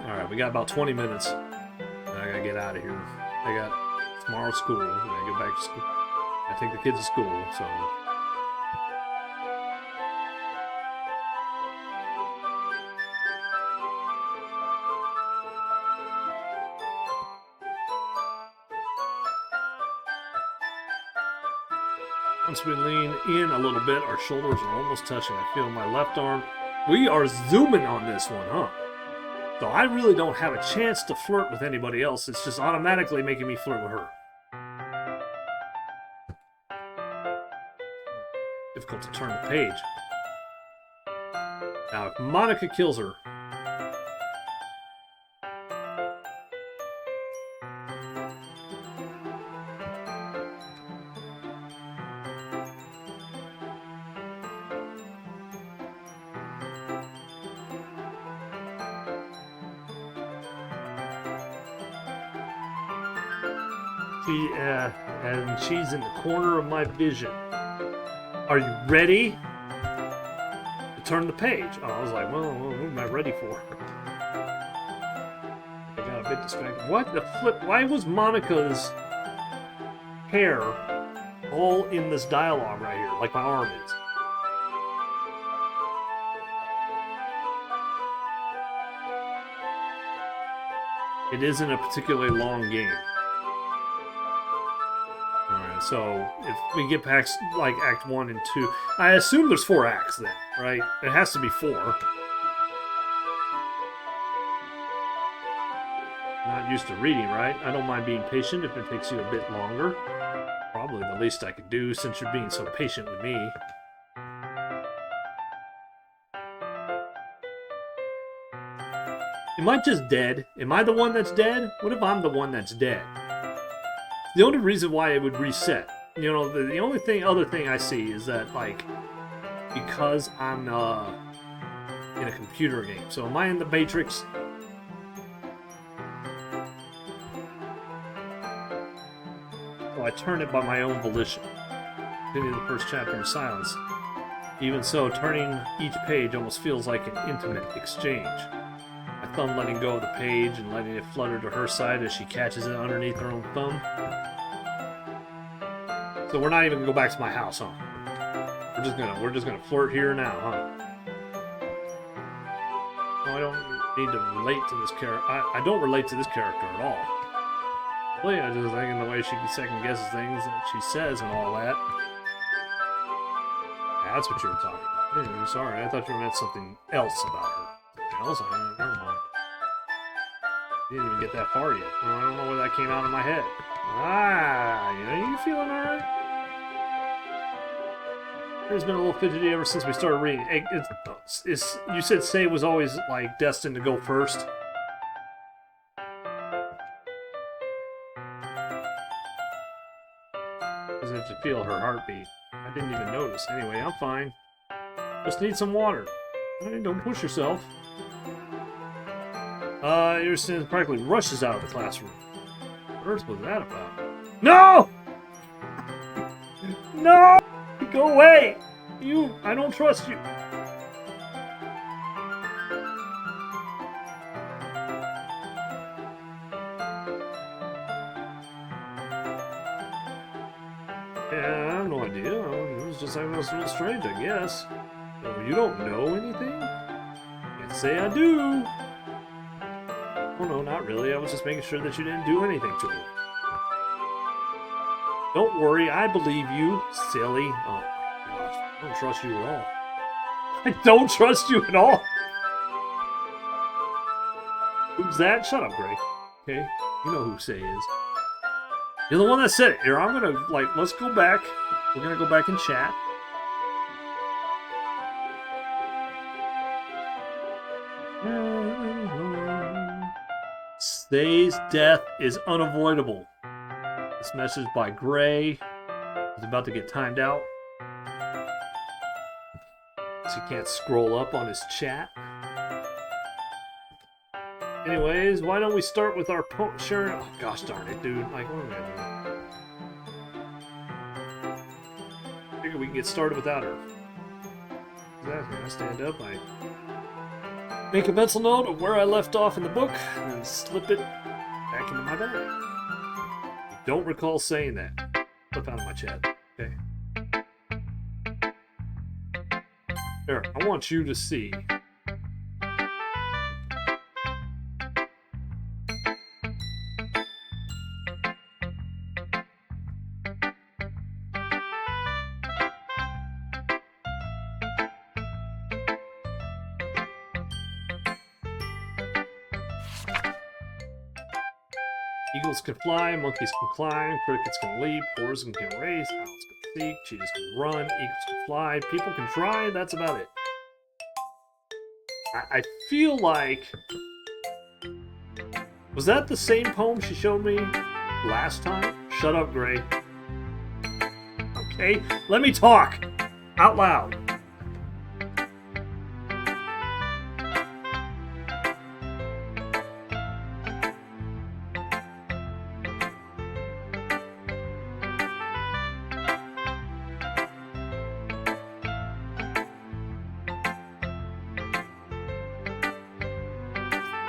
Alright, we got about 20 minutes. I gotta get out of here. I got tomorrow school. I gotta get back to school. I take the kids to school, so... Once we lean in a little bit, our shoulders are almost touching. I feel my left arm. We are zooming on this one, huh? So I really don't have a chance to flirt with anybody else. It's just automatically making me flirt with her. Difficult to turn the page. Now, if Monica kills her... and she's in the corner of my vision. Are you ready to turn the page? Oh, I was like, well, what am I ready for? I got a bit distracted. What the flip? Why was Monica's hair all in this dialogue right here, like my arm is? It isn't a particularly long game. So if we get past like Act 1 and 2, I assume there's 4 acts then, right? It has to be 4. Not used to reading, right? I don't mind being patient if it takes you a bit longer. Probably the least I could do since you're being so patient with me. Am I just dead? Am I the one that's dead? What if I'm the one that's dead? The only reason why it would reset, you know, the only other thing I see is that, like, because I'm in a computer game. So am I in the Matrix? So I turn it by my own volition. Continue the first chapter in silence. Even so, turning each page almost feels like an intimate exchange. My thumb letting go of the page and letting it flutter to her side as she catches it underneath her own thumb. So we're not even gonna go back to my house, huh? We're just gonna flirt here now, huh? No, I don't need to relate to this character. I don't relate to this character at all. Really, I just think in the way she second guesses things that she says and all that. Yeah, that's what you were talking about. I'm sorry, I thought you meant something else about her. Something else? Never mind. Didn't even get that far yet. I don't know where that came out of my head. You feeling alright? It's been a little fidgety ever since we started reading. You said Say was always, like, destined to go first. Doesn't have to feel her heartbeat. I didn't even notice. Anyway, I'm fine. Just need some water. Hey, don't push yourself. Emerson practically rushes out of the classroom. What earth was that about? No! No! Go away! I don't trust you. Yeah, I have no idea. It was just acting a little strange, I guess. So you don't know anything? Can't say I do. Oh no, not really. I was just making sure that you didn't do anything to her. Don't worry, I believe you, silly. Oh my gosh, I don't trust you at all. I don't trust you at all. Who's that? Shut up, Gray. Okay, you know who Say is. You're the one that said it. Here, I'm gonna, let's go back. We're gonna go back and chat. Say's death is unavoidable. This message by Gray is about to get timed out. So he can't scroll up on his chat. Anyways, why don't we start with our sharing? Oh, gosh darn it, dude. Like, what am I doing? I figure we can get started without her. Exactly. I stand up, I make a mental note of where I left off in the book, and then slip it back into my bag. I don't recall saying that. Slip out of my chat. Okay. There, I want you to see. Eagles can fly, monkeys can climb, crickets can leap, horses can race, owls can seek, cheetahs can run, eagles can fly, people can try, that's about it. I feel like... Was that the same poem she showed me last time? Shut up, Gray. Okay, let me talk! Out loud.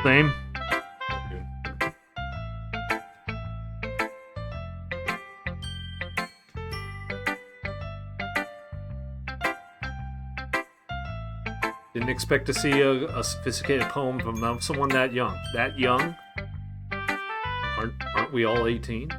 Same. Didn't expect to see a sophisticated poem from someone that young. That young? Aren't we all 18?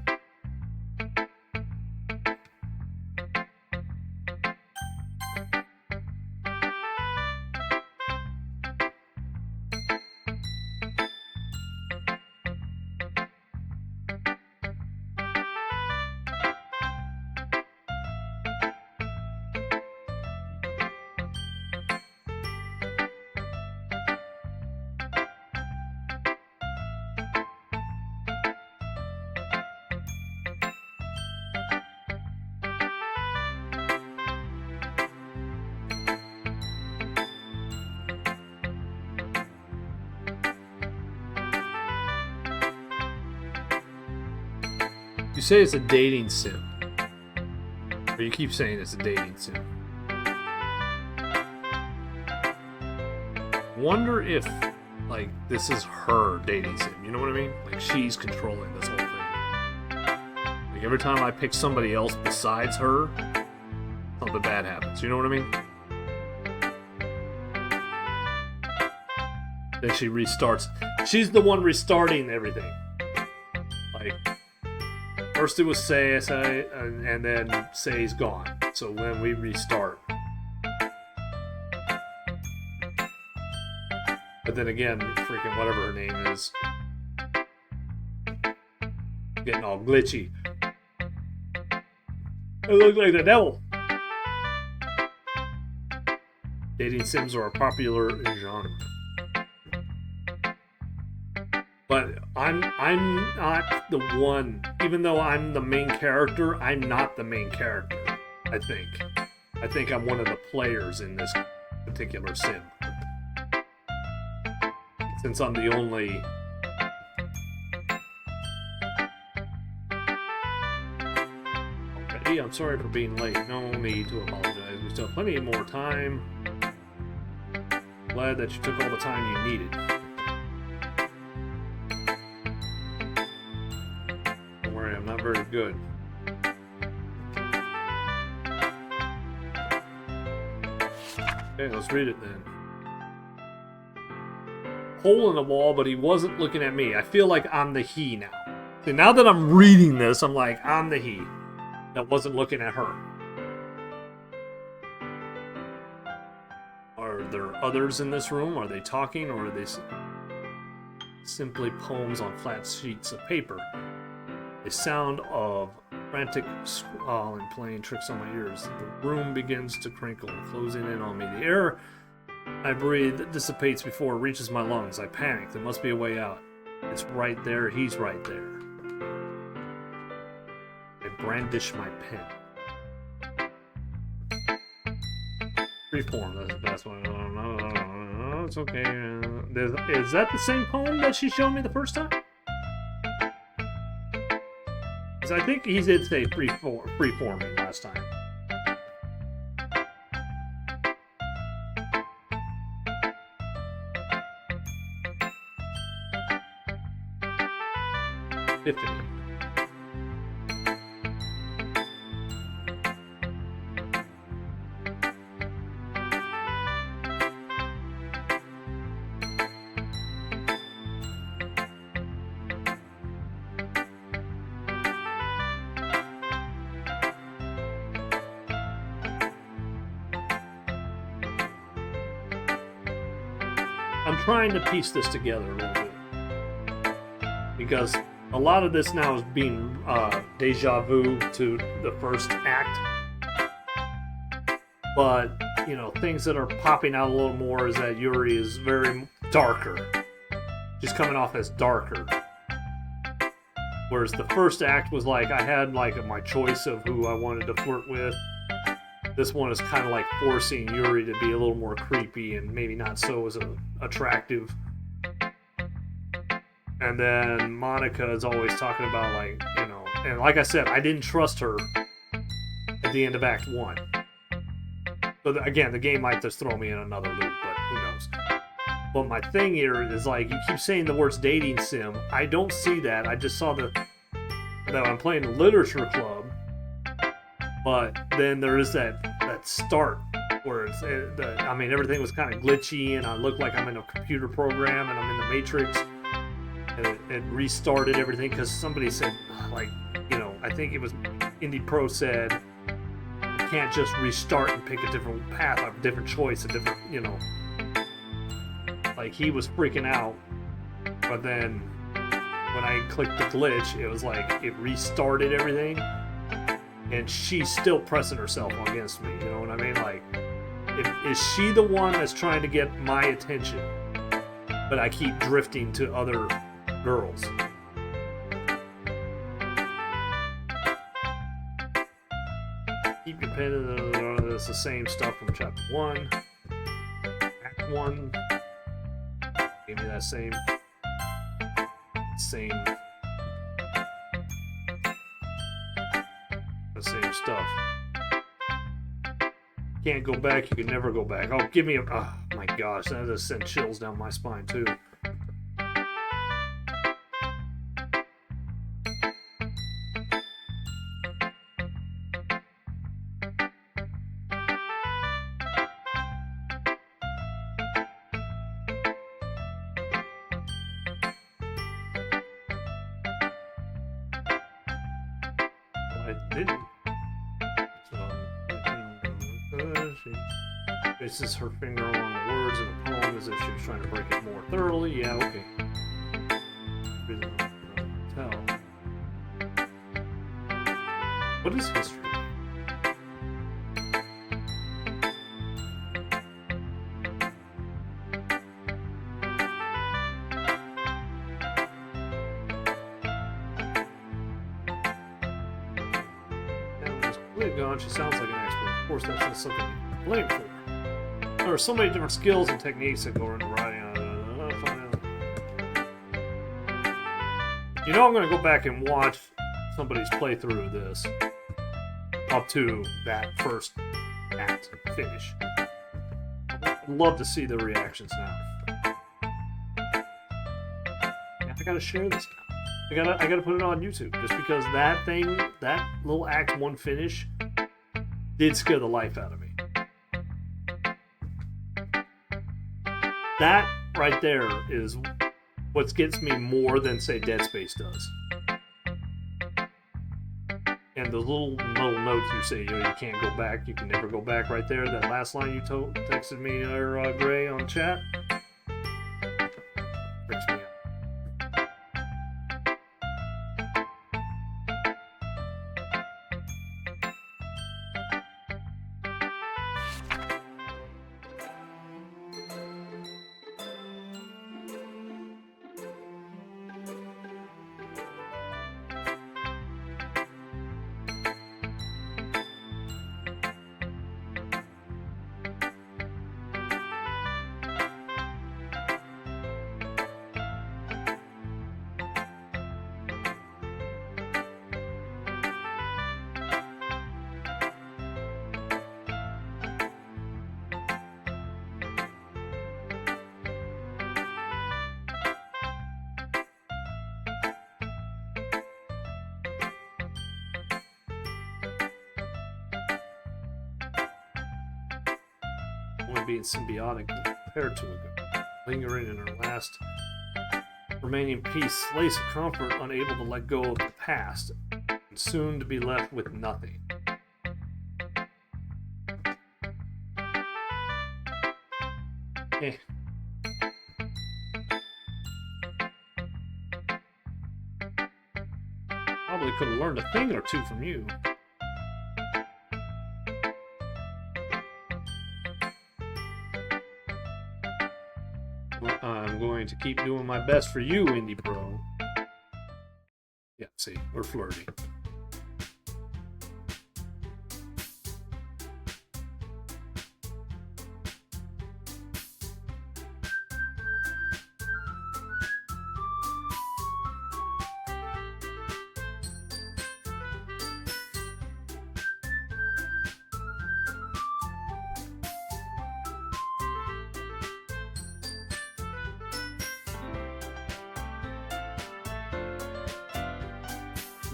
You say it's a dating sim. Or you keep saying it's a dating sim. Wonder if, like, this is her dating sim. You know what I mean? Like, she's controlling this whole thing. Like, every time I pick somebody else besides her, something bad happens. You know what I mean? Then she restarts. She's the one restarting everything. Like, first it was Say, and then Say's gone. So then we restart. But then again, freaking whatever her name is, getting all glitchy. It looks like the devil. Dating sims are a popular genre. But I'm not the one. Even though I'm the main character, I'm not the main character. I think I'm one of the players in this particular sim. Since I'm the only. Already, I'm sorry for being late. No need to apologize. We still have plenty more time. Glad that you took all the time you needed. Don't worry, I'm not very good. Okay, let's read it then. Hole in the wall, but he wasn't looking at me. I feel like I'm the he now. See, now that I'm reading this, I'm like, I'm the he that wasn't looking at her. Are there others in this room? Are they talking, or are they simply poems on flat sheets of paper? A sound of frantic scrawling playing tricks on my ears. The room begins to crinkle, closing in on me. The air I breathe dissipates before it reaches my lungs. I panic. There must be a way out. It's right there. He's right there. I brandish my pen. Freeform, that's the best one. No, it's okay. Is that the same poem that she showed me the first time? Because I think he did say freeforming last time. Epiphany. I'm trying to piece this together a little bit, because a lot of this now is being deja vu to the first act. But, you know, things that are popping out a little more is that Yuri is very darker. She's coming off as darker. Whereas the first act was like, I had like my choice of who I wanted to flirt with. This one is kind of like forcing Yuri to be a little more creepy and maybe not so as attractive. And then Monica is always talking about, like, you know, and like I said, I didn't trust her at the end of Act 1. So again, the game might just throw me in another loop, but who knows. But my thing here is, like, you keep saying the words dating sim. I don't see that. I just saw that I'm playing the literature club, but then there is that start where it's, I mean, everything was kind of glitchy, and I look like I'm in a computer program and I'm in the Matrix. And it restarted everything because somebody said, like, you know, I think it was Indy Pro said, you can't just restart and pick a different path, a different choice, a different, you know. Like, he was freaking out, but then when I clicked the glitch, it was like it restarted everything, and she's still pressing herself against me. You know what I mean? Like, is she the one that's trying to get my attention, but I keep drifting to other girls? Keep your pen. It's the same stuff from chapter 1, act 1. Gave me that same same stuff. Can't go back, you can never go back. Oh, give me a... Oh, my gosh, that just sent chills down my spine, too. I didn't. She traces her finger along the words in the poem as if she was trying to break it more thoroughly. Yeah, okay. Tell. What is history? Gone. She sounds like an expert. Of course, that's not something to blame for. There are so many different skills and techniques that go into writing. You know, I'm going to go back and watch somebody's playthrough of this up to that first act finish. I'd love to see the reactions now. Yeah, I got to share this now. I gotta put it on YouTube just because that thing, that little Act 1 finish did scare the life out of me. That right there is what gets me more than, say, Dead Space does. And the little notes you say, you can't go back, you can never go back right there. That last line you texted me, Gray, on chat. Freaks me out. Only being symbiotic compared to a girl, lingering in her last remaining piece, slice of comfort, unable to let go of the past, and soon to be left with nothing. Eh. Probably could have learned a thing or two from you. I'm going to keep doing my best for you, Indy Bro. Yeah, see, we're flirty.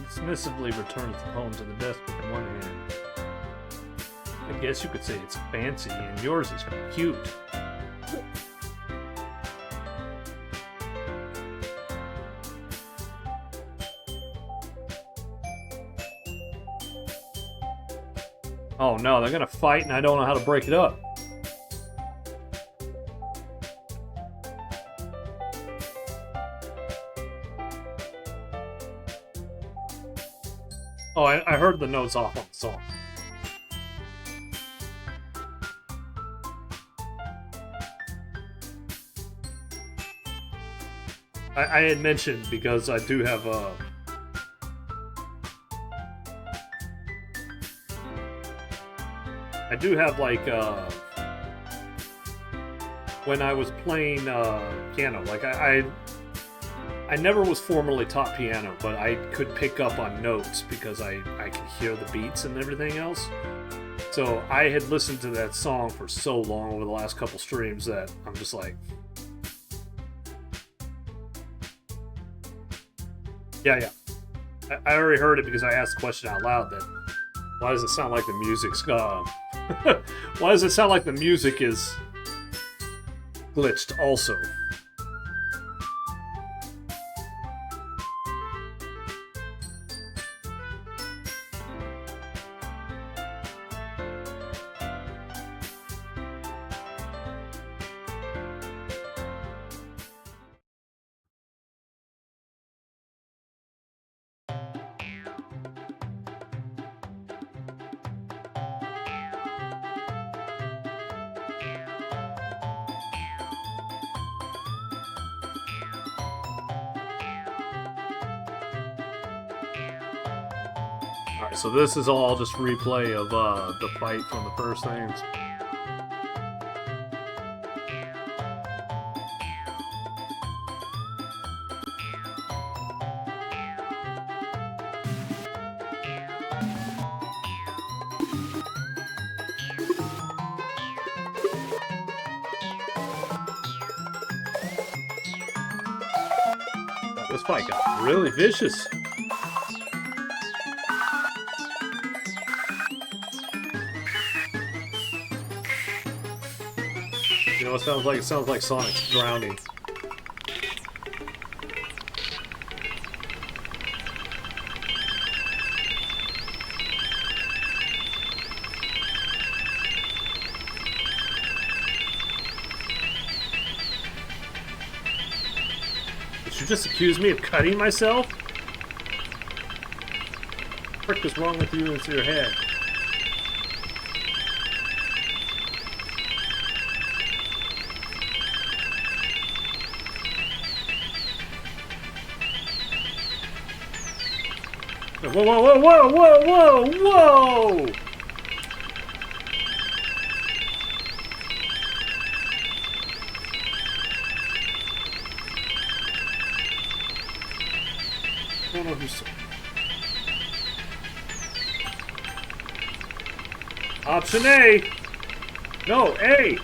Dismissively returns the poem to the desk with one hand. I guess you could say it's fancy, and yours is cute. Oh no, they're gonna fight and I don't know how to break it up. Oh, I heard the notes off on the song. I had mentioned because I do have like when I was playing piano, like I never was formally taught piano, but I could pick up on notes because I could hear the beats and everything else. So I had listened to that song for so long over the last couple streams that I'm just like, yeah. I already heard it because I asked the question out loud that why does it sound like the music's why does it sound like the music is glitched also? Alright, so this is all just replay of the fight from the first things. This fight got really vicious. You know what it sounds like? It sounds like Sonic's drowning. Did you just accuse me of cutting myself? What the frick is wrong with you into your head? Whoa, whoa, whoa, whoa, whoa, whoa! I don't know who's... Option A! No, A!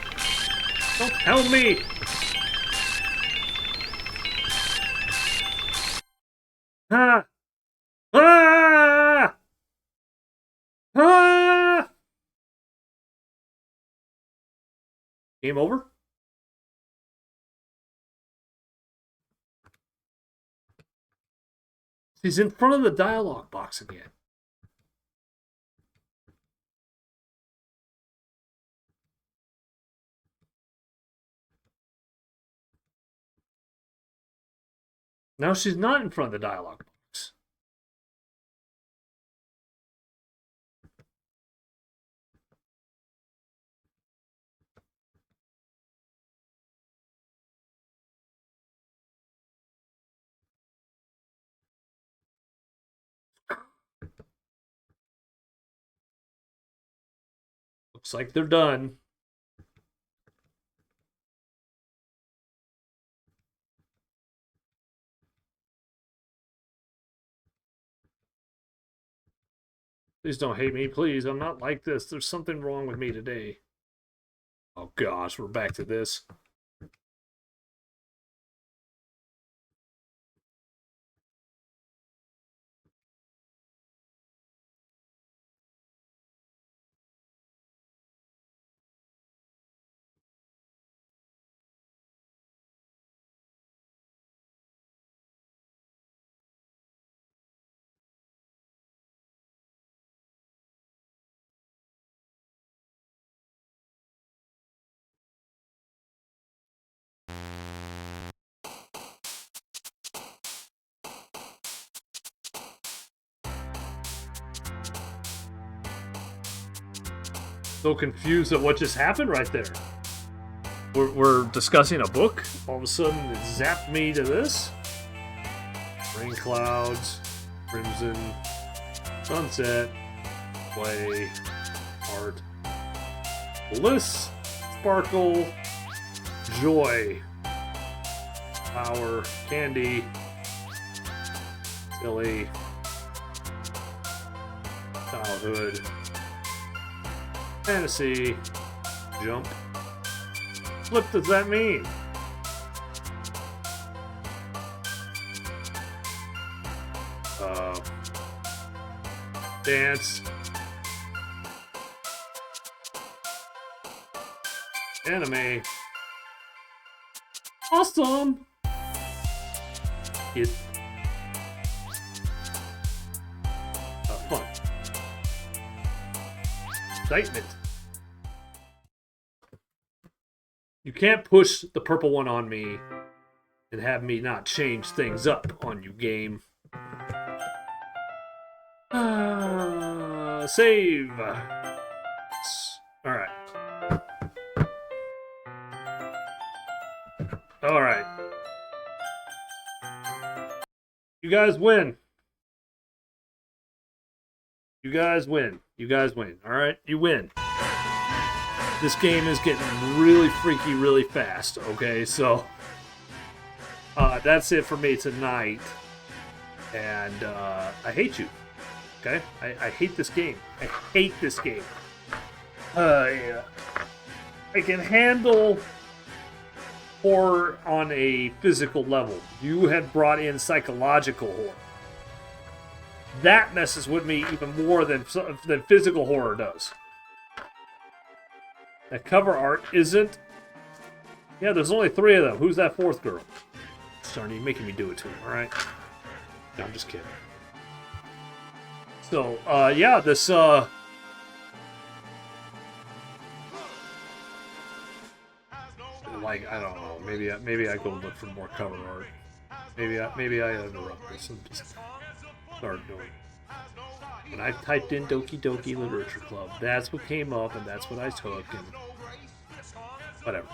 Don't tell me! Ah! Ah! Ah! Game over? He's in front of the dialogue box again. Now she's not in front of the dialogue box. Looks like they're done. Please don't hate me, please. I'm not like this. There's something wrong with me today. Oh gosh, we're back to this. So confused at what just happened right there. We're discussing a book. All of a sudden, it zapped me to this. Rain clouds, crimson, sunset, play, art, bliss, sparkle, joy, power, candy, Silly. Childhood. Fantasy. Jump. What does that mean? Dance. Anime. Awesome! It. Fun. Excitement. You can't push the purple one on me and have me not change things up on you, game. Save. Alright. Alright. You guys win. You guys win. You guys win. Alright? You win. This game is getting really freaky really fast, okay? So, that's it for me tonight. And, I hate you. Okay? I hate this game. I hate this game. Yeah. I can handle horror on a physical level. You had brought in psychological horror. That messes with me even more than physical horror does. That cover art isn't... Yeah, there's only 3 of them. Who's that 4th girl? Sorry, you're making me do it to him, alright? No, I'm just kidding. So, yeah, this, like, I don't know, maybe I go look for more cover art. Maybe I interrupt this and just start doing it. When I typed in Doki Literature Club, that's what came up, and that's what I took, and whatever.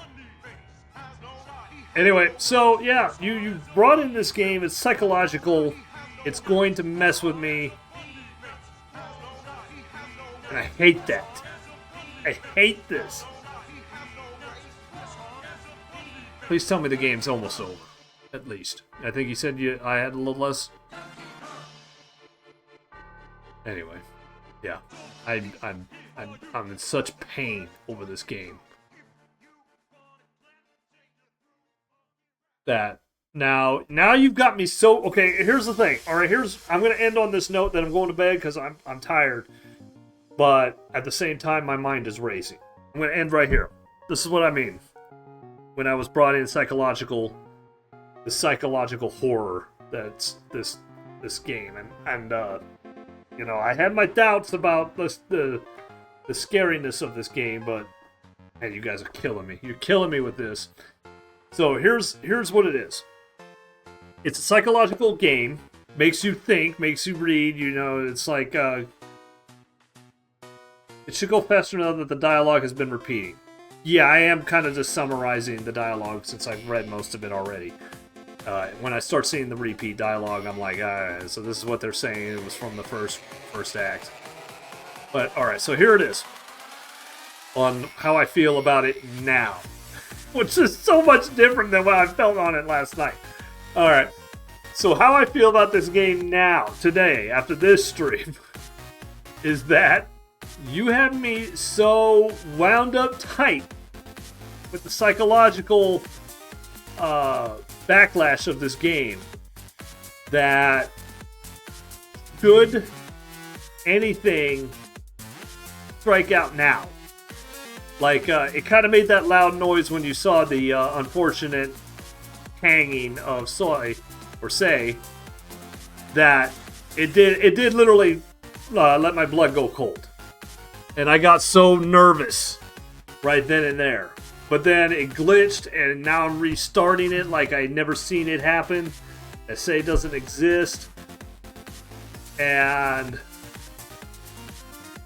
Anyway, so, yeah, you brought in this game, it's psychological, it's going to mess with me. And I hate that. I hate this. Please tell me the game's almost over. At least. I think you said I had a little less. Anyway. Yeah. I'm in such pain over this game. That now you've got me so okay, here's the thing. Alright, I'm gonna end on this note that I'm going to bed because I'm tired. But at the same time, my mind is racing. I'm going to end right here. This is what I mean. When I was brought in the psychological horror that's this game, and you know, I had my doubts about the scariness of this game, but man, you guys are killing me. You're killing me with this. So here's what it is. It's a psychological game. Makes you think, makes you read. You know, it's like. It should go faster now that the dialogue has been repeating. Yeah, I am kind of just summarizing the dialogue since I've read most of it already. When I start seeing the repeat dialogue, I'm like, so this is what they're saying. It was from the first act. But, alright, so here it is. On how I feel about it now. Which is so much different than what I felt on it last night. Alright. So how I feel about this game now, today, after this stream, is that you have me so wound up tight with the psychological backlash of this game that should anything strike out now. Like, it kind of made that loud noise when you saw the unfortunate hanging of Say, that it did literally let my blood go cold. And I got so nervous right then and there. But then it glitched, and now I'm restarting it like I'd never seen it happen. Say doesn't exist. And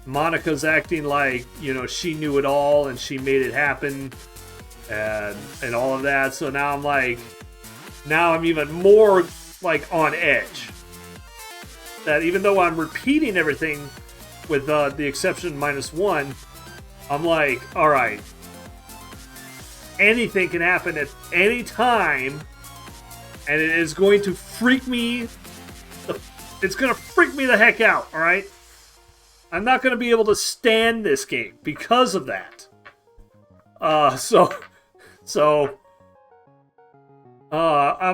Monica's acting like, you know, she knew it all and she made it happen. And all of that. So now I'm like, now I'm even more like on edge. That even though I'm repeating everything with the exception -1, I'm like, alright, anything can happen at any time, and it is going to freak me the it's gonna freak me the heck out, alright? I'm not gonna be able to stand this game because of that. I'm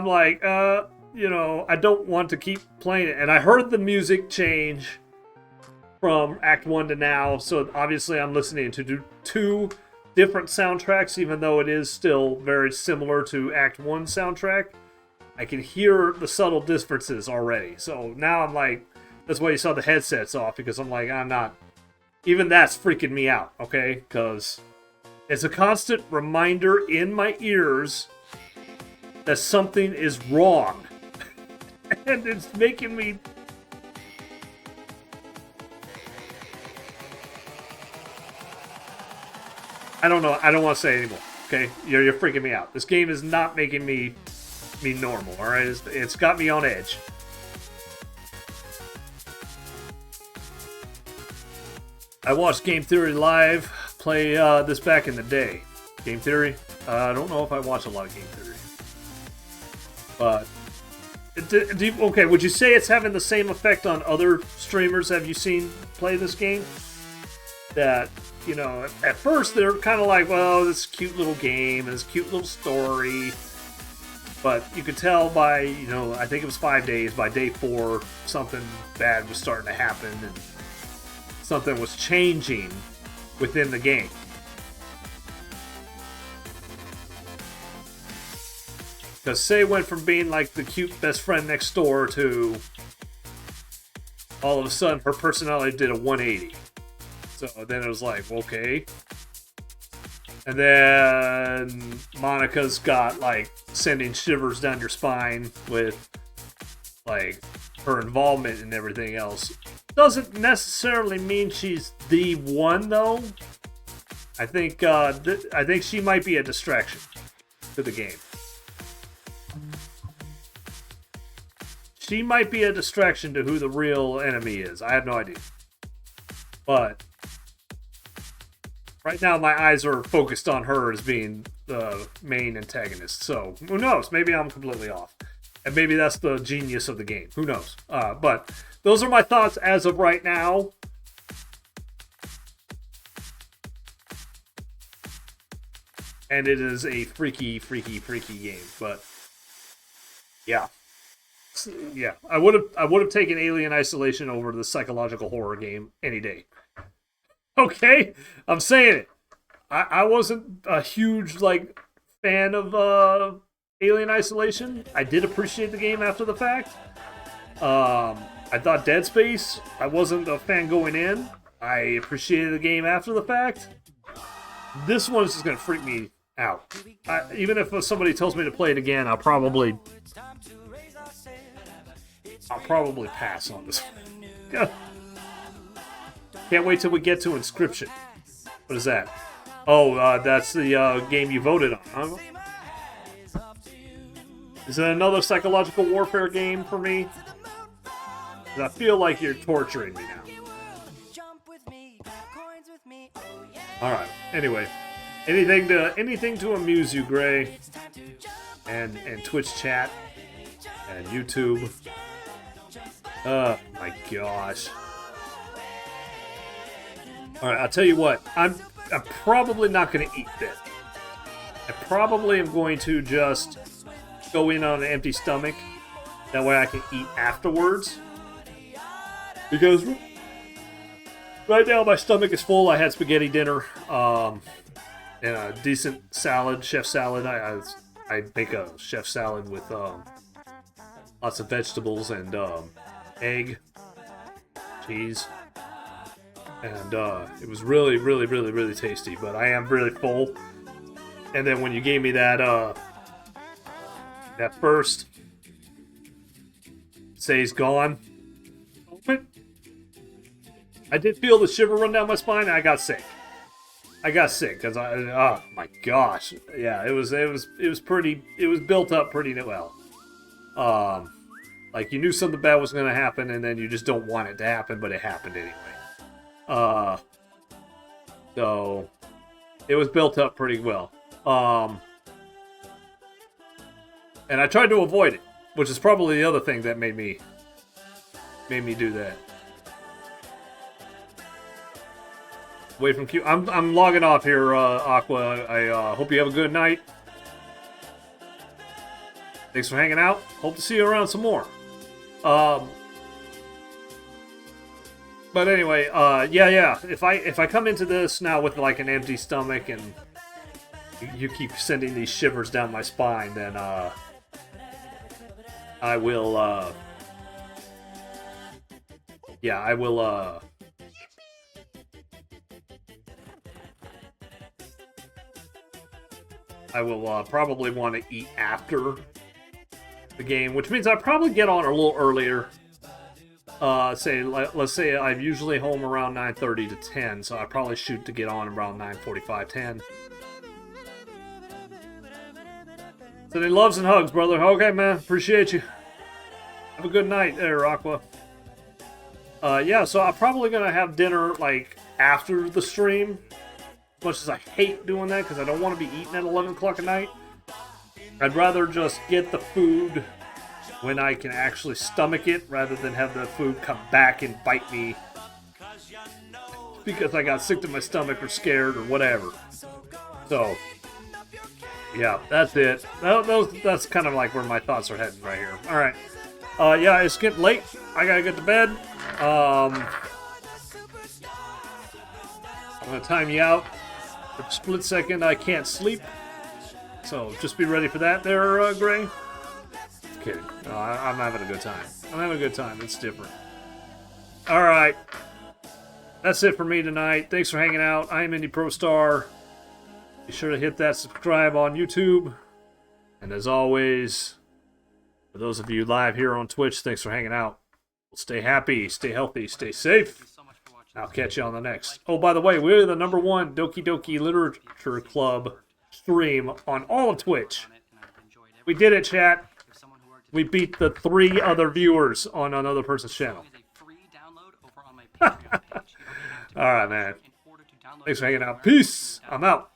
like, you know, I don't want to keep playing it. And I heard the music change from Act 1 to now, so obviously I'm listening to two different soundtracks, even though it is still very similar to Act 1 soundtrack. I can hear the subtle differences already. So now I'm like, that's why you saw the headsets off, because I'm like, I'm not, even that's freaking me out, okay? Because it's a constant reminder in my ears that something is wrong. And it's making me... I don't know. I don't want to say anymore, okay? You're freaking me out. This game is not making me normal, alright? It's got me on edge. I watched Game Theory live play this back in the day. Game Theory? I don't know if I watch a lot of Game Theory. But, okay, would you say it's having the same effect on other streamers have you seen play this game? That, you know, at first they're kind of like, well, this cute little game, this cute little story. But you could tell by, you know, I think it was 5 days, by day 4, something bad was starting to happen and something was changing within the game. Because Sei went from being like the cute best friend next door to all of a sudden her personality did a 180. So then it was like, okay. And then Monica's got like sending shivers down your spine with like her involvement and everything else. Doesn't necessarily mean she's the one though. I think she might be a distraction to the game. She might be a distraction to who the real enemy is. I have no idea. But right now my eyes are focused on her as being the main antagonist. So who knows? Maybe I'm completely off. And maybe that's the genius of the game. Who knows? But those are my thoughts as of right now. And it is a freaky, freaky, freaky game. But yeah. Yeah, I would have taken Alien Isolation over the psychological horror game any day. Okay, I'm saying it. I wasn't a huge like fan of Alien Isolation. I did appreciate the game after the fact. I thought Dead Space, I wasn't a fan going in. I appreciated the game after the fact. This one is just gonna freak me out. Even if somebody tells me to play it again, I'll probably pass on this one. Can't wait till we get to Inscription. What is that? Oh, that's the game you voted on, huh? Is it another psychological warfare game for me? 'Cause I feel like you're torturing me now. Alright, anyway. Anything to amuse you, Gray. And Twitch chat. And YouTube. Oh my gosh. Alright, I'll tell you what. I'm probably not going to eat this. I probably am going to just go in on an empty stomach. That way I can eat afterwards. Because right now my stomach is full. I had spaghetti dinner. And a decent salad, chef salad. I make a chef salad with lots of vegetables and egg, cheese, and it was really, really, really, really tasty. But I am really full. And then when you gave me that first Sei's gone, I did feel the shiver run down my spine. And I got sick. Because oh my gosh, yeah, it was built up pretty well. Like you knew something bad was going to happen, and then you just don't want it to happen, but it happened anyway. So it was built up pretty well. And I tried to avoid it, which is probably the other thing that made me made me do that. Away from Q. I'm logging off here, Aqua. I hope you have a good night. Thanks for hanging out. Hope to see you around some more. But anyway, yeah. If I come into this now with like an empty stomach and you keep sending these shivers down my spine, then I will yeah, I will probably want to eat after the game, which means I probably get on a little earlier. Let's say I'm usually home around 9:30 to 10, so I probably shoot to get on around 9:45, 10. Sending loves and hugs, brother. Okay, man. Appreciate you. Have a good night there, Aqua. Yeah, so I'm probably going to have dinner, like, after the stream. As much as I hate doing that, because I don't want to be eating at 11 o'clock at night. I'd rather just get the food when I can actually stomach it, rather than have the food come back and bite me because I got sick to my stomach or scared or whatever. So, yeah, that's it. That's kind of like where my thoughts are heading right here. All right. Yeah, it's getting late. I gotta get to bed. I'm gonna time you out. For a split second, I can't sleep. So just be ready for that there, Gray. Just kidding. No, I'm having a good time. I'm having a good time. It's different. All right. That's it for me tonight. Thanks for hanging out. I am Indy Pro Star. Be sure to hit that subscribe on YouTube. And as always, for those of you live here on Twitch, thanks for hanging out. Stay happy, stay healthy, stay safe. I'll catch you on the next. Oh, by the way, we're the #1 Doki Doki Literature Club stream on all of Twitch. We did it, chat. We beat the 3 other viewers on another person's channel. All right, man. Thanks for hanging out. Peace. I'm out.